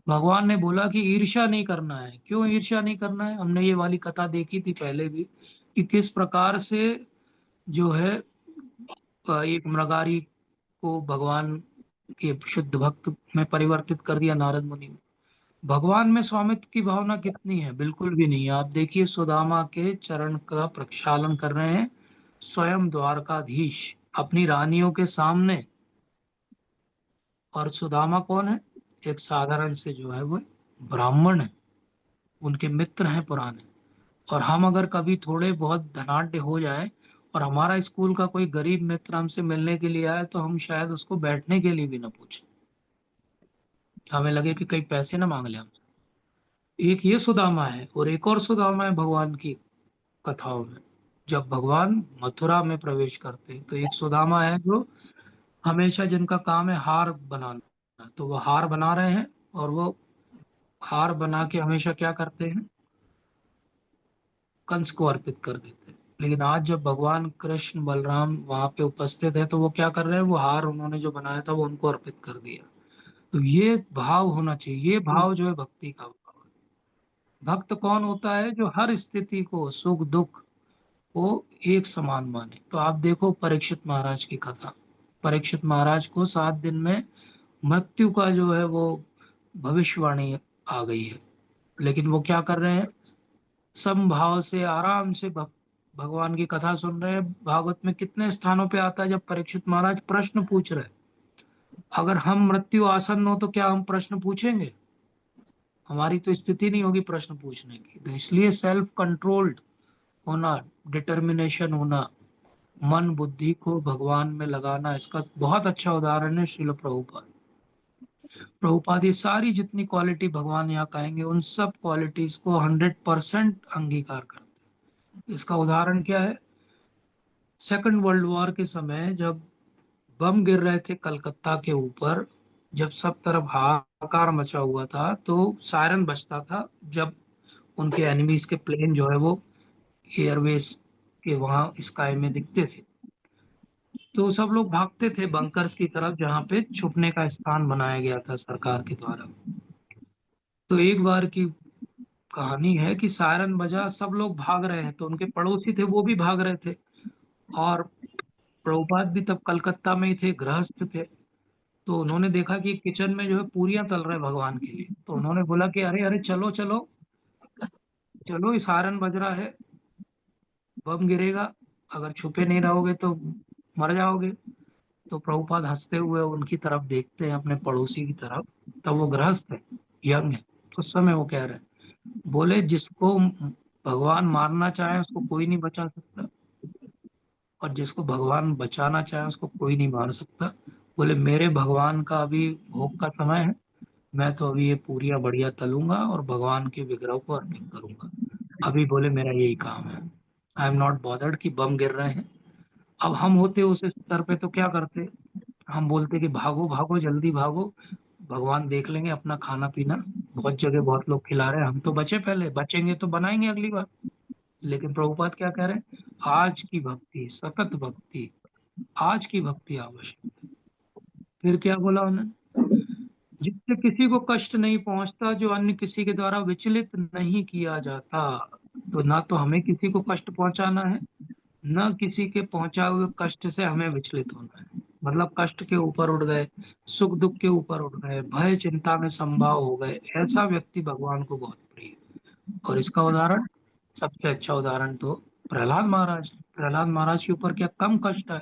भगवान ने बोला कि ईर्ष्या नहीं करना है। क्यों ईर्ष्या नहीं करना है? हमने ये वाली कथा देखी थी पहले भी, कि किस प्रकार से जो है एक मृगारी को भगवान के शुद्ध भक्त में परिवर्तित कर दिया नारद मुनि ने। भगवान में स्वामित्व की भावना कितनी है? बिल्कुल भी नहीं है। आप देखिए सुदामा के चरण का प्रक्षालन कर रहे हैं स्वयं द्वारकाधीश अपनी रानियों के सामने। और सुदामा कौन है? एक साधारण से जो है वो ब्राह्मण है, उनके मित्र हैं पुराने। और हम अगर कभी थोड़े बहुत धनाढ्य हो जाए और हमारा स्कूल का कोई गरीब मित्र हमसे मिलने के लिए आए, तो हम शायद उसको बैठने के लिए भी ना पूछें, हमें लगे कि कहीं पैसे ना मांग ले हम। एक ये सुदामा है, और एक और सुदामा है भगवान की कथाओं में। जब भगवान मथुरा में प्रवेश करते हैं, तो एक सुदामा है जो हमेशा, जिनका काम है हार बनाना, तो वो हार बना रहे हैं, और वो हार बना के हमेशा क्या करते हैं, कंस को अर्पित कर देते हैं। लेकिन आज जब भगवान कृष्ण बलराम वहां पे उपस्थित है, तो वो क्या कर रहे हैं, वो हार उन्होंने जो बनाया था वो उनको अर्पित कर दिया। तो ये भाव होना चाहिए। ये भाव जो है भक्ति का भाव है। भक्त कौन होता है? जो हर स्थिति को, सुख दुख को एक समान माने। तो आप देखो परीक्षित महाराज की कथा। परीक्षित महाराज को 7 दिन में मृत्यु का जो है वो भविष्यवाणी आ गई है, लेकिन वो क्या कर रहे हैं, समभाव से आराम से भगवान की कथा सुन रहे हैं। भागवत में कितने स्थानों पे आता है जब परीक्षित महाराज प्रश्न पूछ रहे हैं। अगर हम मृत्यु आसन्न हो तो क्या हम प्रश्न पूछेंगे? हमारी तो स्थिति नहीं होगी प्रश्न पूछने की। तो इसलिए सेल्फ कंट्रोल्ड होना, डिटर्मिनेशन होना, मन बुद्धि को भगवान में लगाना, इसका बहुत अच्छा उदाहरण है श्रील प्रभुपाद। प्रभुपाद ये सारी जितनी क्वालिटी भगवान यहाँ कहेंगे, उन सब क्वालिटीज को 100% अंगीकार करते हैं। इसका उदाहरण क्या है? सेकंड वर्ल्ड वॉर के समय जब बम गिर रहे थे कलकत्ता के ऊपर, जब सब तरफ हाहाकार मचा हुआ था, तो सायरन बजता था जब उनके एनिमीज के प्लेन जो है वो एयरवेज के वहां स्काई में दिखते थे। तो सब लोग भागते थे बंकर्स की तरफ, जहाँ पे छुपने का स्थान बनाया गया था सरकार के द्वारा। तो एक बार की कहानी है कि सायरन बजा, सब लोग भाग रहे हैं, तो उनके पड़ोसी थे वो भी भाग रहे थे। और प्रभुपाद भी तब कलकत्ता में ही थे, गृहस्थ थे। तो उन्होंने देखा कि किचन में जो है पूरियां तल रहे हैं भगवान के लिए। तो उन्होंने बोला कि अरे अरे चलो चलो चलो, इस सायरन बज रहा है, बम गिरेगा, अगर छुपे नहीं रहोगे तो मर जाओगे। तो प्रभुपाद हंसते हुए उनकी तरफ देखते हैं, अपने पड़ोसी की तरफ। तब वो गृहस्थ है, यंग है। उस समय वो कह रहे हैं, बोले जिसको भगवान मारना चाहे उसको कोई नहीं बचा सकता, और जिसको भगवान बचाना चाहे उसको कोई नहीं मार सकता। बोले मेरे भगवान का अभी भोग का समय है, मैं तो अभी ये पूरियां बढ़िया तलूंगा और भगवान के विग्रह को अर्पित करूंगा। अभी बोले मेरा यही काम है। आई एम नॉट बॉदर्ड कि बम गिर रहे हैं। अब हम होते उस स्तर पे तो क्या करते, हम बोलते कि भागो भागो जल्दी भागो, भगवान देख लेंगे अपना खाना पीना, बहुत जगह बहुत लोग खिला रहे हैं, हम तो बचे, पहले बचेंगे तो बनाएंगे अगली बार। लेकिन प्रभुपाद क्या कह रहे हैं, आज की भक्ति, सतत भक्ति, आज की भक्ति आवश्यक। फिर क्या बोला उन्होंने, जिससे किसी को कष्ट नहीं पहुंचता, जो अन्य किसी के द्वारा विचलित नहीं किया जाता। तो ना तो हमें किसी को कष्ट पहुंचाना है, न किसी के पहुंचाए हुए कष्ट से हमें विचलित होना है। मतलब कष्ट के ऊपर उठ गए, सुख दुख के ऊपर उठ गए, भय चिंता में संभाव हो गए, ऐसा व्यक्ति भगवान को बहुत प्रिय है। और इसका उदाहरण, सबसे अच्छा उदाहरण तो प्रहलाद महाराज। प्रहलाद महाराज के ऊपर क्या कम कष्ट है।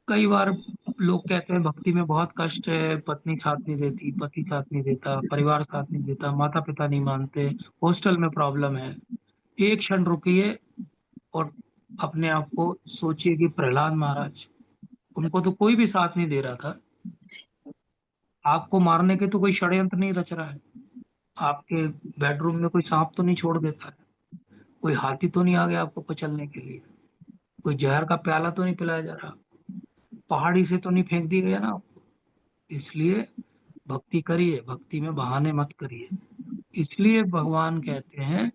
कई बार लोग कहते हैं भक्ति में बहुत कष्ट है, पत्नी साथ नहीं देती, पति साथ नहीं देता, परिवार साथ नहीं देता, माता पिता नहीं मानते, हॉस्टल में प्रॉब्लम है। एक क्षण रुकिए और अपने आप को सोचिए कि प्रहलाद महाराज, उनको तो कोई भी साथ नहीं दे रहा था। आपको मारने के तो कोई षड्यंत्र नहीं रच रहा है, आपके बेडरूम में कोई सांप तो नहीं छोड़ देता है, कोई हाथी तो नहीं आ गया आपको कुचलने के लिए, कोई जहर का प्याला तो नहीं पिलाया जा रहा, पहाड़ी से तो नहीं फेंक दिया गया ना आपको। इसलिए भक्ति करिए, भक्ति में बहाने मत करिए। इसलिए भगवान कहते हैं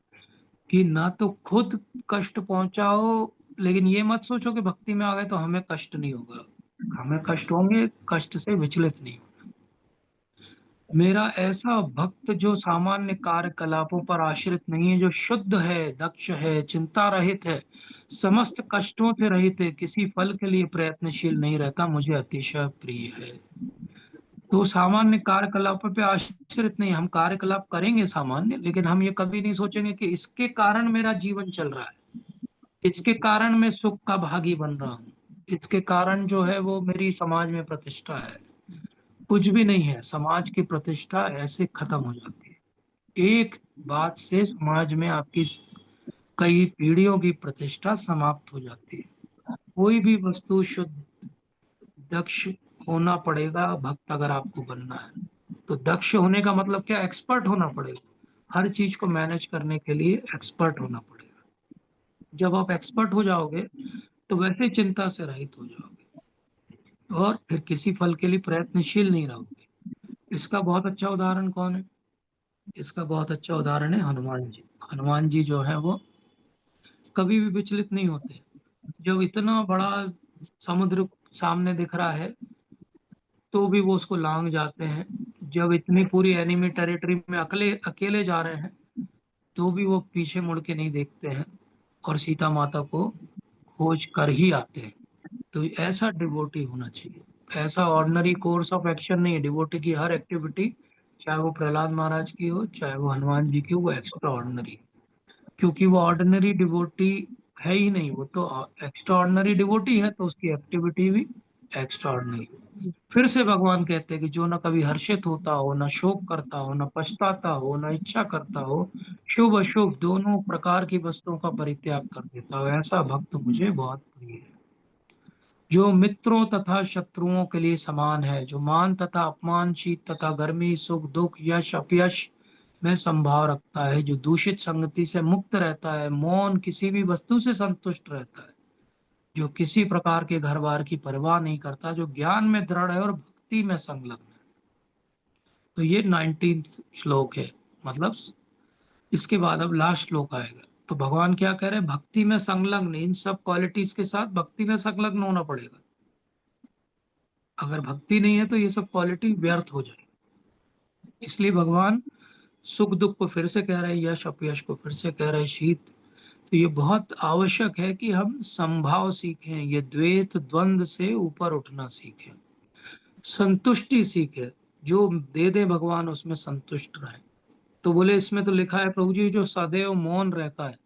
कि ना तो खुद कष्ट पहुंचाओ, लेकिन ये मत सोचो कि भक्ति में आ गए तो हमें कष्ट नहीं होगा। हमें कष्ट होंगे, कष्ट से विचलित नहीं। मेरा ऐसा भक्त जो सामान्य कार्यकलापों पर आश्रित नहीं है, जो शुद्ध है, दक्ष है, चिंता रहित है, समस्त कष्टों से रहित है, किसी फल के लिए प्रयत्नशील नहीं रहता, मुझे अतिशय प्रिय है। तो सामान्य कार्यकलापों पे आश्रित नहीं, हम कार्यकलाप करेंगे सामान्य, लेकिन हम ये कभी नहीं सोचेंगे कि इसके कारण मेरा जीवन चल रहा है, इसके कारण मैं सुख का भागी बन रहा हूँ, इसके कारण जो है वो मेरी समाज में प्रतिष्ठा है। कुछ भी नहीं है, समाज की प्रतिष्ठा ऐसे खत्म हो जाती है। एक बात से समाज में आपकी कई पीढ़ियों की प्रतिष्ठा समाप्त हो जाती है। कोई भी वस्तु शुद्ध, दक्ष होना पड़ेगा भक्त अगर आपको बनना है। तो दक्ष होने का मतलब क्या, एक्सपर्ट होना पड़ेगा, हर चीज को मैनेज करने के लिए एक्सपर्ट होना पड़ेगा। जब आप एक्सपर्ट हो जाओगे तो वैसे चिंता से रहित हो जाओगे और फिर किसी फल के लिए प्रयत्नशील नहीं रहोगे। इसका बहुत अच्छा उदाहरण कौन है, इसका बहुत अच्छा उदाहरण है हनुमान जी। हनुमान जी जो है वो कभी भी विचलित नहीं होते। जब इतना बड़ा समुद्र सामने दिख रहा है तो भी वो उसको लांग जाते हैं। जब इतनी पूरी एनिमी टेरिटरी में अकेले अकेले जा रहे हैं तो भी वो पीछे मुड़ के नहीं देखते हैं और सीता माता को खोज कर ही आते हैं। तो ऐसा डिवोटी होना चाहिए। ऐसा ऑर्डिनरी कोर्स ऑफ एक्शन नहीं है, डिवोटी की हर एक्टिविटी, चाहे वो प्रहलाद महाराज की हो, चाहे वो हनुमान जी की हो, वो एक्स्ट्रा ऑर्डिनरी। क्योंकि वो ऑर्डिनरी डिवोटी है ही नहीं, वो तो एक्स्ट्रा ऑर्डिनरी डिवोटी है, तो उसकी एक्टिविटी भी एक्स्ट्रा ऑर्डिनरी। फिर से भगवान कहते हैं कि जो न कभी हर्षित होता हो, न शोक करता हो, न पछताता हो, न इच्छा करता हो, शुभ अशुभ दोनों प्रकार की वस्तुओं का परित्याग कर देता हो, ऐसा भक्त मुझे बहुत प्रिय है। जो मित्रों तथा शत्रुओं के लिए समान है, जो मान तथा अपमान, शीत तथा गर्मी, सुख दुख, यश अपयश में संभाव रखता है, जो दूषित संगति से मुक्त रहता है, मौन, किसी भी वस्तु से संतुष्ट रहता है, जो किसी प्रकार के घर बार की परवाह नहीं करता, जो ज्ञान में दृढ़ है और भक्ति में संलग्न है। तो ये 19 श्लोक है। मतलब इसके बाद अब लास्ट श्लोक आएगा। तो भगवान क्या कह रहे हैं, भक्ति में संलग्न, इन सब क्वालिटीज के साथ भक्ति में संलग्न होना पड़ेगा। अगर भक्ति नहीं है तो ये सब क्वालिटी व्यर्थ हो जाए। इसलिए भगवान सुख दुख को फिर से कह रहे हैं, यश अपयश को फिर से कह रहे हैं, शीत। तो ये बहुत आवश्यक है कि हम समभाव सीखें, ये द्वैत द्वंद से ऊपर उठना सीखें, संतुष्टि सीखें, जो दे दे भगवान उसमें संतुष्ट रहे। तो बोले इसमें तो लिखा है प्रभु जी जो सदैव मौन रहता है,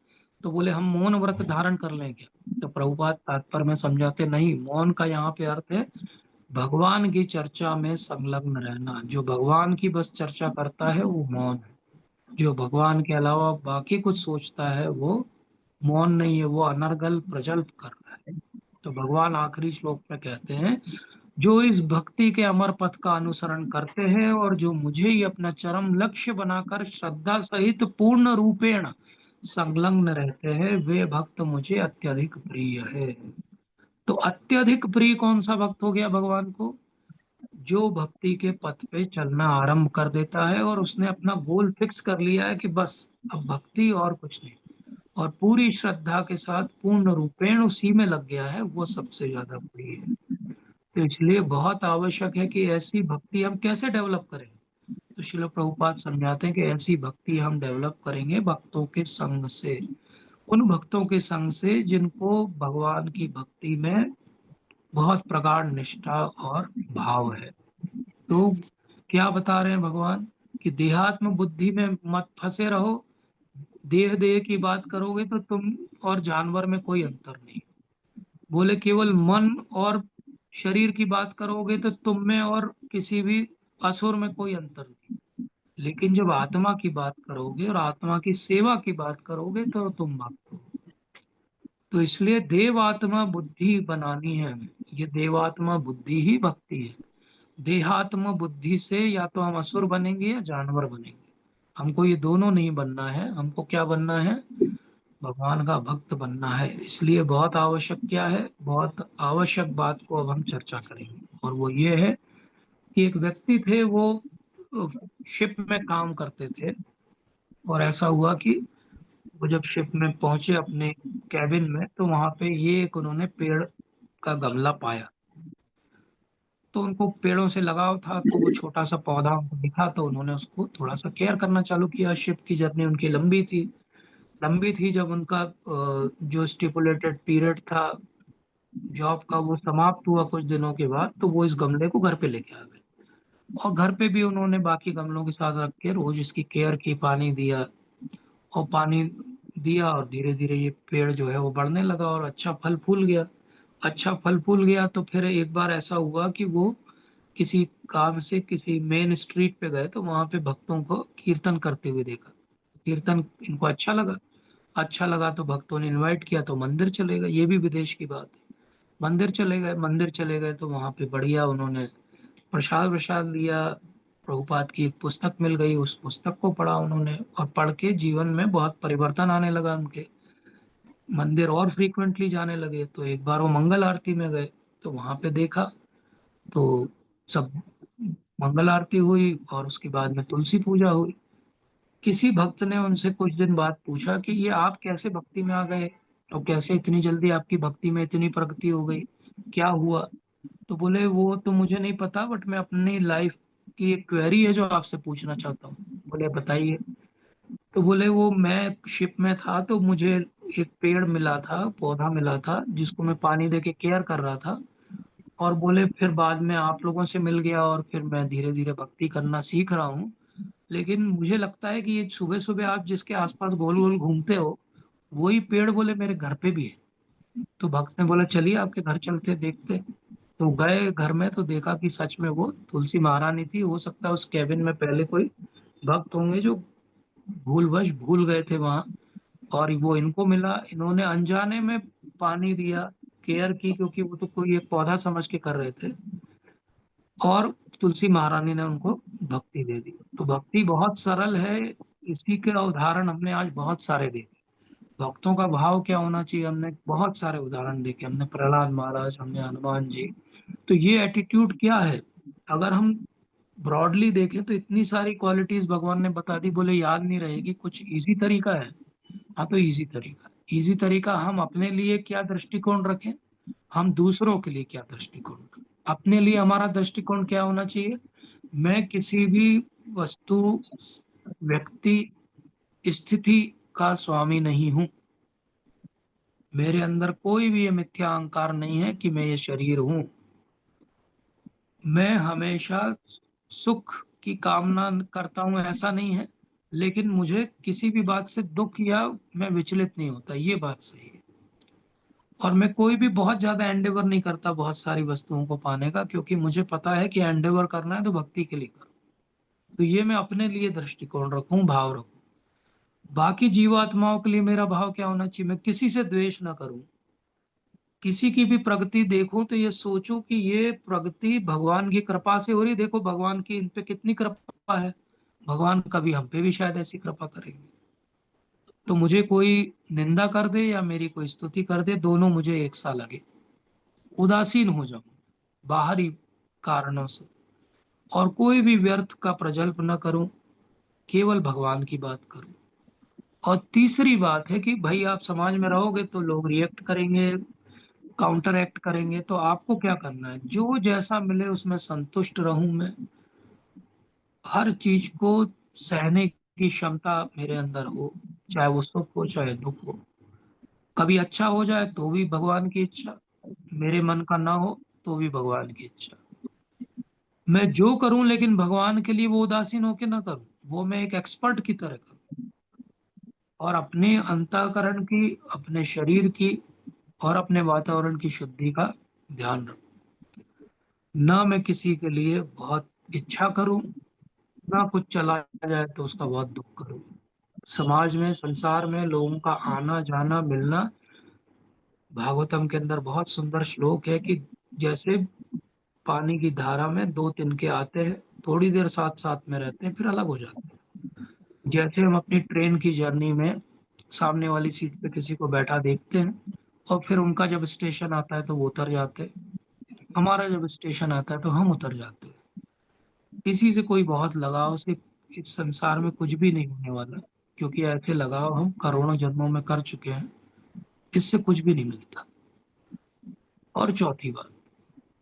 तो बोले हम मौन व्रत धारण कर लें क्या। तो प्रभुपाद तात्पर्य में समझाते नहीं, मौन का यहाँ पे अर्थ है भगवान की चर्चा में संलग्न रहना। जो भगवान की बस चर्चा करता है वो मौन है, जो भगवान के अलावा बाकी कुछ सोचता है वो मौन नहीं है, वो अनर्गल प्रजल्प कर रहा है। तो भगवान आखिरी श्लोक में कहते हैं जो इस भक्ति के अमर पथ का अनुसरण करते हैं और जो मुझे ही अपना चरम लक्ष्य बनाकर श्रद्धा सहित पूर्ण रूपेण संलग्न रहते हैं, वे भक्त मुझे अत्यधिक प्रिय है। तो अत्यधिक प्रिय कौन सा भक्त हो गया भगवान को? जो भक्ति के पथ पे चलना आरंभ कर देता है और उसने अपना गोल फिक्स कर लिया है कि बस अब भक्ति और कुछ नहीं, और पूरी श्रद्धा के साथ पूर्ण रूपेण उसी में लग गया है, वो सबसे ज्यादा प्रिय है। तो इसलिए बहुत आवश्यक है कि ऐसी भक्ति हम कैसे डेवलप करें। तो श्रील प्रभुपाद समझाते हैं कि ऐसी भक्ति हम डेवलप करेंगे भक्तों के संग से, उन भक्तों के संग से जिनको भगवान की भक्ति में बहुत प्रगाढ़ निष्ठा और भाव है। तो क्या बता रहे हैं भगवान कि देहात्म बुद्धि में मत फंसे रहो। देह देह की बात करोगे तो तुम और जानवर में कोई अंतर नहीं। बोले केवल मन और शरीर की बात करोगे तो तुम में और किसी भी असुर में कोई अंतर नहीं। लेकिन जब आत्मा की बात करोगे और आत्मा की सेवा की बात करोगे तो तुम भक्त हो। तो इसलिए देवात्मा बुद्धि बनानी है हमें। ये देवात्मा बुद्धि ही भक्ति है। देहात्म बुद्धि से या तो हम असुर बनेंगे या जानवर बनेंगे। हमको ये दोनों नहीं बनना है। हमको क्या बनना है? भगवान का भक्त बनना है। इसलिए बहुत आवश्यक क्या है? बहुत आवश्यक बात को अब हम चर्चा करेंगे, और वो ये है कि एक व्यक्ति थे, वो शिप में काम करते थे। और ऐसा हुआ कि वो जब शिप में पहुंचे अपने कैबिन में, तो वहां पे ये एक उन्होंने पेड़ का गमला पाया। तो उनको पेड़ों से लगाव था, तो वो छोटा सा पौधा उनको दिखा, तो उन्होंने उसको थोड़ा सा केयर करना चालू किया। शिप की जर्नी उनकी लंबी थी। जब उनका जो स्टिपुलेटेड पीरियड था जॉब का वो समाप्त हुआ कुछ दिनों के बाद, तो वो इस गमले को घर पे लेके आ गए। और घर पे भी उन्होंने बाकी गमलों के साथ रख के रोज इसकी केयर की, पानी दिया। और पानी दिया और धीरे धीरे ये पेड़ जो है वो बढ़ने लगा और अच्छा फल फूल गया। अच्छा फल फूल गया तो फिर एक बार ऐसा हुआ कि वो किसी काम से किसी मेन स्ट्रीट पे गए, तो वहां पे भक्तों को कीर्तन करते हुए देखा। कीर्तन इनको अच्छा लगा तो भक्तों ने इनवाइट किया, तो मंदिर चले गए। ये भी विदेश की बात है। मंदिर चले गए तो वहां पे बढ़िया उन्होंने प्रसाद प्रसाद लिया। प्रभुपाद की एक पुस्तक मिल गई, उस पुस्तक को पढ़ा उन्होंने, और पढ़ के जीवन में बहुत परिवर्तन आने लगा उनके। मंदिर और फ्रीक्वेंटली जाने लगे। तो एक बार वो मंगल आरती में गए, तो वहां पे देखा, तो सब मंगल आरती हुई और उसके बाद में तुलसी पूजा हुई। किसी भक्त ने उनसे कुछ दिन बाद पूछा कि ये आप कैसे भक्ति में आ गए, और कैसे इतनी जल्दी आपकी भक्ति में इतनी प्रगति हो गई, क्या हुआ? तो बोले वो तो मुझे नहीं पता, बट मैं अपनी लाइफ की एक क्वेरी है जो आपसे पूछना चाहता हूँ। बोले बताइए। तो बोले वो मैं शिप में था, तो मुझे एक पेड़ मिला था, पौधा मिला था, जिसको मैं पानी दे के केयर कर रहा था। और बोले फिर बाद में आप लोगों से मिल गया और फिर मैं धीरे धीरे भक्ति करना सीख रहा हूँ। लेकिन मुझे लगता है कि ये सुबह सुबह आप जिसके आसपास गोल गोल घूमते हो, वही पेड़ बोले मेरे घर पे भी है। तो भक्त ने बोला चलिए आपके घर चलते देखते। तो गए घर में, तो देखा कि सच में वो तुलसी महारानी थी। हो सकता है उस कैबिन में पहले कोई भक्त होंगे जो भूलवश भूल गए थे वहां, और वो इनको मिला। इन्होंने अनजाने में पानी दिया, केयर की, क्योंकि वो तो कोई एक पौधा समझ के कर रहे थे। और तुलसी महारानी ने उनको भक्ति दे दी। तो भक्ति बहुत सरल है। इसी के उदाहरण हमने आज बहुत सारे देखे। भक्तों का भाव क्या होना चाहिए, हमने बहुत सारे उदाहरण देखे। हमने प्रहलाद महाराज, हमने हनुमान जी। तो ये एटीट्यूड क्या है? अगर हम ब्रॉडली देखें तो इतनी सारी क्वालिटीज भगवान ने बता दी। बोले याद नहीं रहेगी, कुछ इजी तरीका है। हाँ, तो इजी तरीका हम अपने लिए क्या दृष्टिकोण रखें, हम दूसरों के लिए क्या दृष्टिकोण रखें। अपने लिए हमारा दृष्टिकोण क्या होना चाहिए? मैं किसी भी वस्तु, व्यक्ति, स्थिति का स्वामी नहीं हूं। मेरे अंदर कोई भी ये मिथ्या अहंकार नहीं है कि मैं ये शरीर हूं। मैं हमेशा सुख की कामना करता हूं, ऐसा नहीं है। लेकिन मुझे किसी भी बात से दुख या मैं विचलित नहीं होता, ये बात सही है। और मैं कोई भी बहुत ज्यादा एंडेवर नहीं करता बहुत सारी वस्तुओं को पाने का, क्योंकि मुझे पता है कि एंडेवर करना है तो भक्ति के लिए करो। तो ये मैं अपने लिए दृष्टिकोण रखूं, भाव रखूं। बाकी जीवात्माओं के लिए मेरा भाव क्या होना चाहिए? मैं किसी से द्वेष ना करूं। किसी की भी प्रगति देखो तो ये सोचो कि ये प्रगति भगवान की कृपा से हो रही। देखो भगवान की इन पे कितनी कृपा है, भगवान कभी हम पे भी शायद ऐसी कृपा करेंगे। तो मुझे कोई निंदा कर दे या मेरी कोई स्तुति कर दे, दोनों मुझे एक सा लगे, उदासीन हो जाऊं बाहरी कारणों से, और कोई भी व्यर्थ का प्रजल्प न करूं, केवल भगवान की बात करूं। और तीसरी बात है कि भाई आप समाज में रहोगे तो लोग रिएक्ट करेंगे, काउंटर एक्ट करेंगे, तो आपको क्या करना है, जो जैसा मिले उसमें संतुष्ट रहूं मैं, हर चीज को सहने की क्षमता मेरे अंदर हो, चाहे वो सुख हो चाहे दुख हो। कभी अच्छा हो जाए तो भी भगवान की इच्छा, मेरे मन का ना हो तो भी भगवान की इच्छा। मैं जो करूं लेकिन भगवान के लिए वो उदासीन होके ना करूं, वो मैं एक एक्सपर्ट की तरह करूं, और अपने अंतःकरण की, अपने शरीर की और अपने वातावरण की शुद्धि का ध्यान रखूं। ना मैं किसी के लिए बहुत इच्छा करूं, ना कुछ चला जाए तो उसका बहुत दुख करूं। समाज में, संसार में लोगों का आना जाना मिलना, भागवतम के अंदर बहुत सुंदर श्लोक है कि जैसे पानी की धारा में दो तिनके आते हैं, थोड़ी देर साथ साथ में रहते हैं फिर अलग हो जाते हैं। जैसे हम अपनी ट्रेन की जर्नी में सामने वाली सीट पे किसी को बैठा देखते हैं और फिर उनका जब स्टेशन आता है तो वो उतर जाते हैं, हमारा जब स्टेशन आता है तो हम उतर जाते हैं। किसी से कोई बहुत लगाव से इस संसार में कुछ भी नहीं होने वाला, क्योंकि ऐसे लगाव हम करोड़ों जन्मों में कर चुके हैं, इससे कुछ भी नहीं मिलता। और चौथी बात,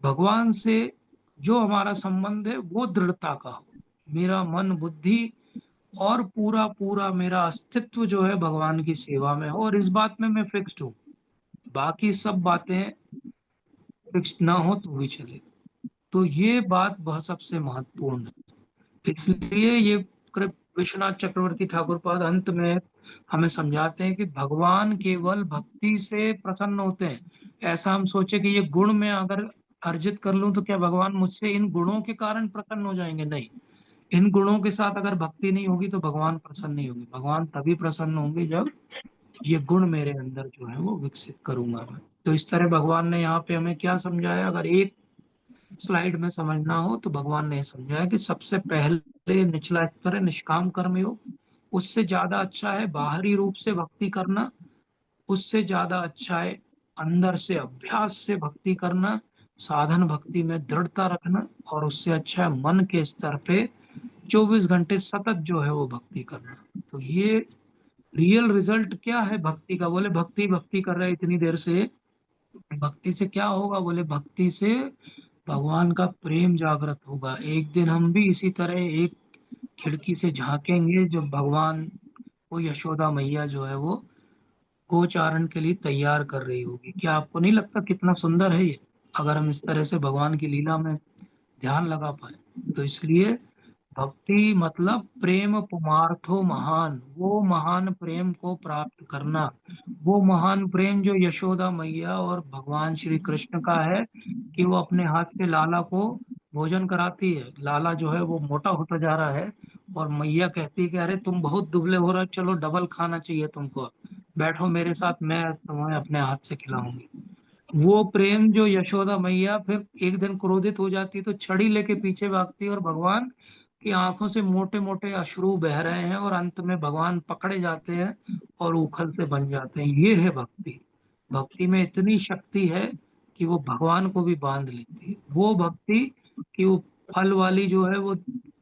भगवान से जो हमारा संबंध है वो दृढ़ता का हो, मेरा मन बुद्धि और पूरा पूरा मेरा अस्तित्व जो है भगवान की सेवा में हो, और इस बात में मैं फिक्स्ड हूँ। बाकी सब बातें फिक्स्ड ना हो तो भी चले। तो ये बात बहुत सबसे महत्वपूर्ण है। इसलिए ये विश्वनाथ चक्रवर्ती ठाकुर पाद अंत में हमें समझाते हैं कि भगवान केवल भक्ति से प्रसन्न होते हैं। ऐसा हम सोचे कि ये गुण मैं अगर अर्जित कर लूं तो क्या भगवान मुझसे इन गुणों के कारण प्रसन्न हो जाएंगे? नहीं, इन गुणों के साथ अगर भक्ति नहीं होगी तो भगवान प्रसन्न नहीं होंगे। भगवान तभी प्रसन्न होंगे जब ये गुण मेरे अंदर जो है वो विकसित करूंगा मैं। तो इस तरह भगवान ने यहाँ पे हमें क्या समझाया, अगर एक स्लाइड में समझना हो तो भगवान ने समझाया कि सबसे पहले निचला स्तर है निष्काम कर्म योग, उससे ज्यादा अच्छा है बाहरी रूप से भक्ति करना, उससे ज्यादा अच्छा है अंदर से अभ्यास से भक्ति करना, साधन भक्ति में दृढ़ता रखना, और उससे अच्छा है मन के स्तर पे 24 घंटे सतत जो है वो भक्ति करना। तो ये रियल रिजल्ट क्या है भक्ति का? बोले भक्ति भक्ति कर रहे हैं इतनी देर से, भक्ति से क्या होगा? बोले भक्ति से भगवान का प्रेम जागृत होगा। एक दिन हम भी इसी तरह एक खिड़की से झांकेंगे जब भगवान को यशोदा मैया जो है वो गोचारण के लिए तैयार कर रही होगी। क्या आपको नहीं लगता कितना सुंदर है ये, अगर हम इस तरह से भगवान की लीला में ध्यान लगा पाए? तो इसलिए भक्ति मतलब प्रेम पुमार्थो महान, वो महान प्रेम को प्राप्त करना। वो महान प्रेम जो यशोदा मैया और भगवान श्री कृष्ण का है कि वो अपने हाथ से लाला को भोजन कराती है। लाला जो है वो मोटा होता जा रहा है और मैया कहती है कि अरे तुम बहुत दुबले हो रहे हो, चलो डबल खाना चाहिए तुमको, बैठो मेरे साथ, मैं तुम्हें अपने हाथ से खिलाऊंगी। वो प्रेम जो यशोदा मैया फिर एक दिन क्रोधित हो जाती तो छड़ी लेके पीछे भागती, और भगवान की आंखों से मोटे मोटे अश्रु बह रहे हैं और अंत में भगवान पकड़े जाते हैं और उखल से बन जाते हैं। ये है भक्ति। भक्ति में इतनी शक्ति है कि वो भगवान को भी बांध लेती है। वो भक्ति कि वो फल वाली जो है वो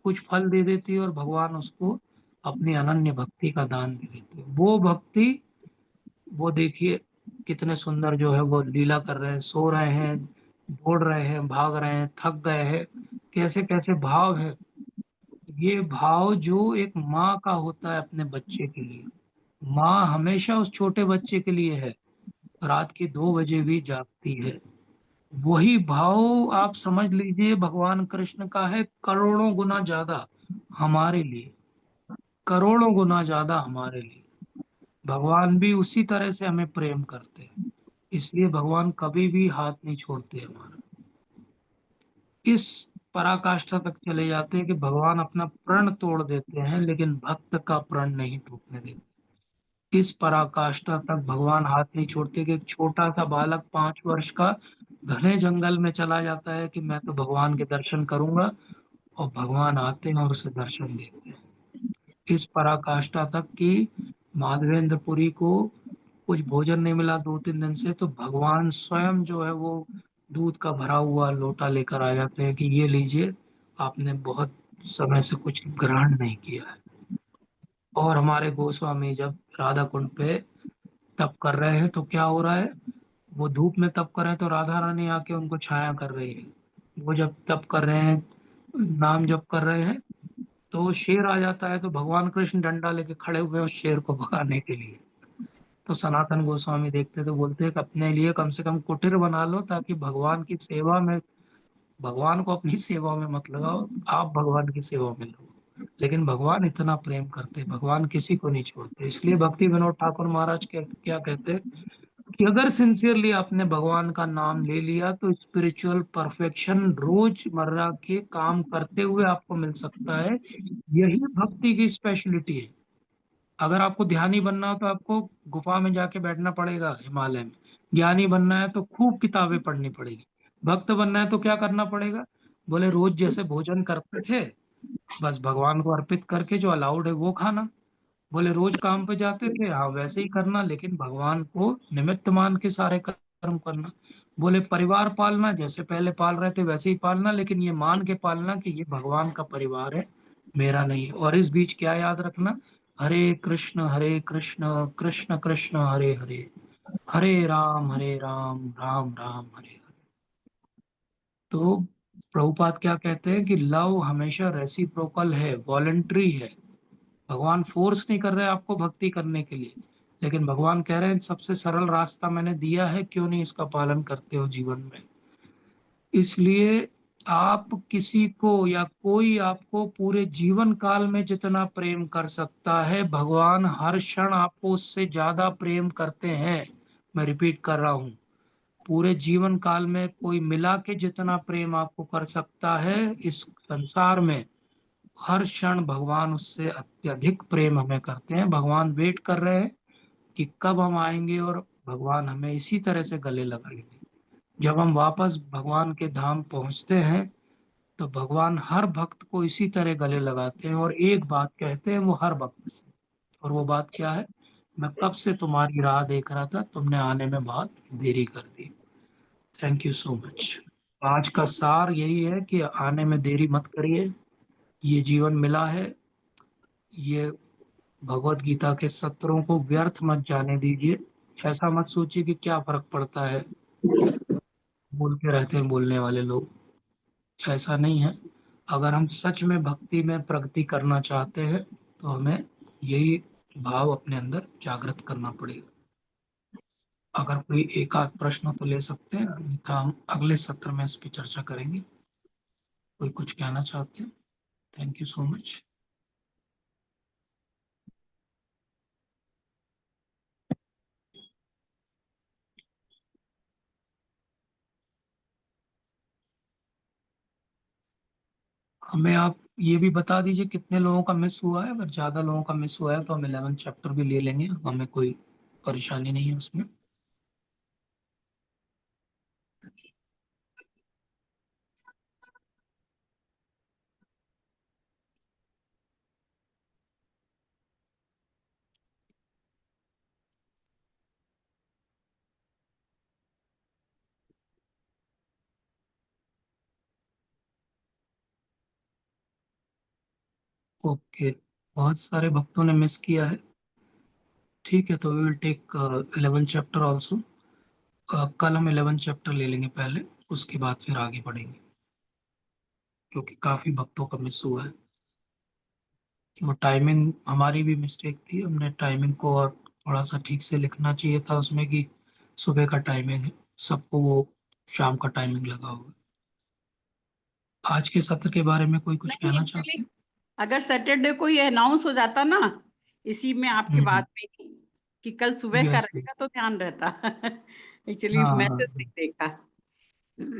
कुछ फल दे देती है और भगवान उसको अपनी अनन्य भक्ति का दान दे देते हैं। वो भक्ति, वो देखिए कितने सुंदर जो है वो लीला कर रहे हैं, सो रहे हैं, दौड़ रहे हैं, भाग रहे हैं, थक गए हैं, कैसे कैसे भाव है। ये भाव जो एक माँ का होता है अपने बच्चे के लिए, माँ हमेशा उस छोटे बच्चे के लिए है, रात के 2 बजे भी जागती है। वही भाव आप समझ लीजिए भगवान कृष्ण का है, करोड़ों गुना ज्यादा हमारे लिए, करोड़ों गुना ज्यादा हमारे लिए। भगवान भी उसी तरह से हमें प्रेम करते हैं, इसलिए भगवान कभी भी हाथ नहीं छोड़ते हमारा। इस पराकाष्ठा तक चले जाते हैं कि भगवान अपना प्रण तोड़ देते हैं लेकिन भक्त का प्रण नहीं टूटने देते। किस पराकाष्ठा तक भगवान हाथ नहीं छोड़ते कि एक छोटा सा बालक 5 वर्ष का घने जंगल में चला जाता है कि मैं तो भगवान के दर्शन करूंगा, और भगवान आते हैं और उसे दर्शन देते हैं। किस पराकाष्ठा तक कि माधवेंद्रपुरी को कुछ भोजन नहीं मिला 2-3 दिन से, तो भगवान स्वयं जो है वो दूध का भरा हुआ लोटा लेकर आ जाते हैं कि ये लीजिए, आपने बहुत समय से कुछ ग्रहण नहीं किया है। और हमारे गोस्वामी जब राधा कुंड पे तप कर रहे हैं तो क्या हो रहा है, वो धूप में तप कर रहे हैं तो राधा रानी आके उनको छाया कर रही है। वो जब तप कर रहे हैं, नाम जप कर रहे हैं, तो शेर आ जाता है, तो भगवान कृष्ण डंडा लेके खड़े हुए हैं उस शेर को भगाने के लिए। तो सनातन गोस्वामी देखते तो बोलते हैं कि अपने लिए कम से कम कुटीर बना लो, ताकि भगवान की सेवा में, भगवान को अपनी सेवा में मत लगाओ, आप भगवान की सेवा में लो। लेकिन भगवान इतना प्रेम करते हैं, भगवान किसी को नहीं छोड़ते। इसलिए भक्ति विनोद ठाकुर महाराज क्या कहते हैं कि अगर सिंसियरली आपने भगवान का नाम ले लिया तो स्पिरिचुअल परफेक्शन रोजमर्रा के काम करते हुए आपको मिल सकता है। यही भक्ति की स्पेशलिटी है। अगर आपको ध्यानी बनना हो तो आपको गुफा में जाके बैठना पड़ेगा हिमालय में। ज्ञानी बनना है तो खूब किताबें पढ़नी पड़ेगी। भक्त बनना है तो क्या करना पड़ेगा, बोले रोज जैसे भोजन करते थे, बस भगवान को अर्पित करके जो अलाउड है वो खाना। बोले रोज काम पे जाते थे, हाँ वैसे ही करना, लेकिन भगवान को निमित्त मान के सारे कर्म करना। बोले परिवार पालना, जैसे पहले पाल रहे थे वैसे ही पालना, लेकिन ये मान के पालना कि ये भगवान का परिवार है, मेरा नहीं है। और इस बीच क्या याद रखना, हरे कृष्ण कृष्ण कृष्ण हरे हरे राम राम राम हरे हरे। तो प्रभुपाद क्या कहते हैं कि लव हमेशा रेसिप्रोकल है, वॉलंटरी है। भगवान फोर्स नहीं कर रहे आपको भक्ति करने के लिए, लेकिन भगवान कह रहे हैं सबसे सरल रास्ता मैंने दिया है, क्यों नहीं इसका पालन करते हो जीवन में। इसलिए आप किसी को या कोई आपको पूरे जीवन काल में जितना प्रेम कर सकता है, भगवान हर क्षण आपको उससे ज्यादा प्रेम करते हैं। मैं रिपीट कर रहा हूँ, पूरे जीवन काल में कोई मिला के जितना प्रेम आपको कर सकता है इस संसार में, हर क्षण भगवान उससे अत्यधिक प्रेम हमें करते हैं। भगवान वेट कर रहे हैं कि कब हम आएंगे और भगवान हमें इसी तरह से गले लगाएंगे। जब हम वापस भगवान के धाम पहुंचते हैं तो भगवान हर भक्त को इसी तरह गले लगाते हैं और एक बात कहते हैं वो हर भक्त से। और वो बात क्या है, मैं कब से तुम्हारी राह देख रहा था, तुमने आने में बहुत देरी कर दी। Thank you so much. आज का सार यही है कि आने में देरी मत करिए। ये जीवन मिला है, ये भगवत गीता के सत्रों को व्यर्थ मत जाने दीजिए। ऐसा मत सोचिए कि क्या फर्क पड़ता है, बोलते रहते हैं बोलने वाले लोग। ऐसा नहीं है। अगर हम सच में भक्ति में प्रगति करना चाहते हैं तो हमें यही भाव अपने अंदर जागृत करना पड़ेगा। अगर कोई एक आध प्रश्न तो ले सकते हैं, अन्यथा हम अगले सत्र में इस पर चर्चा करेंगे। कोई कुछ कहना चाहते हैं? Thank you so much. हमें आप ये भी बता दीजिए कितने लोगों का मिस हुआ है। अगर ज्यादा लोगों का मिस हुआ है तो हम 11 चैप्टर भी ले लेंगे, हमें कोई परेशानी नहीं है उसमें। ओके, बहुत सारे भक्तों ने मिस किया है। ठीक है, तो we will take 11 chapter also. कल हम 11 चैप्टर ले लेंगे पहले, उसके बाद फिर आगे बढ़ेंगे, क्योंकि काफी भक्तों का मिस हुआ है। वो टाइमिंग हमारी भी मिस्टेक थी, हमने टाइमिंग को और थोड़ा सा ठीक से लिखना चाहिए था उसमें कि सुबह का टाइमिंग है, सबको वो शाम का टाइमिंग लगा होगा। आज के सत्र के बारे में कोई कुछ नहीं, कहना चाहते एक्चुअली हैं? अगर सैटरडे को ये अनाउंस हो जाता ना, इसी में आपके हम्म। बाद में ही, कि कल सुबह का यस। रहेगा, तो ध्यान रहता। एक्चुअली हाँ हाँ मैसेज हाँ। नहीं देखा।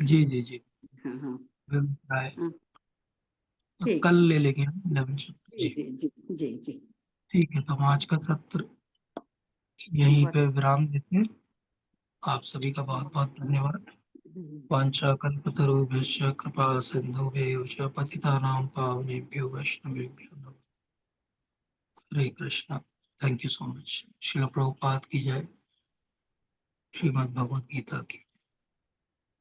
जी जी जी। हाँ हाँ Will try। हाँ, तो ठीक कल है। ले लेंगे हम 11 चैप्टर जी जी। जी जी जी जी। ठीक है, तो हम आज का सत्र यहीं पे विराम देते हैं। आप सभी का बहुत बहुत धन्यवाद। वाञ्छाकल्पतरुभ्यश्च कृपा सिन्धुभ्यैव च पतितानां पावनेभ्यो वैष्णवेभ्यो नमः। Hare Krishna. Thank you so much. Srila Prabhupada की जय। श्रीमद् भगवद गीता की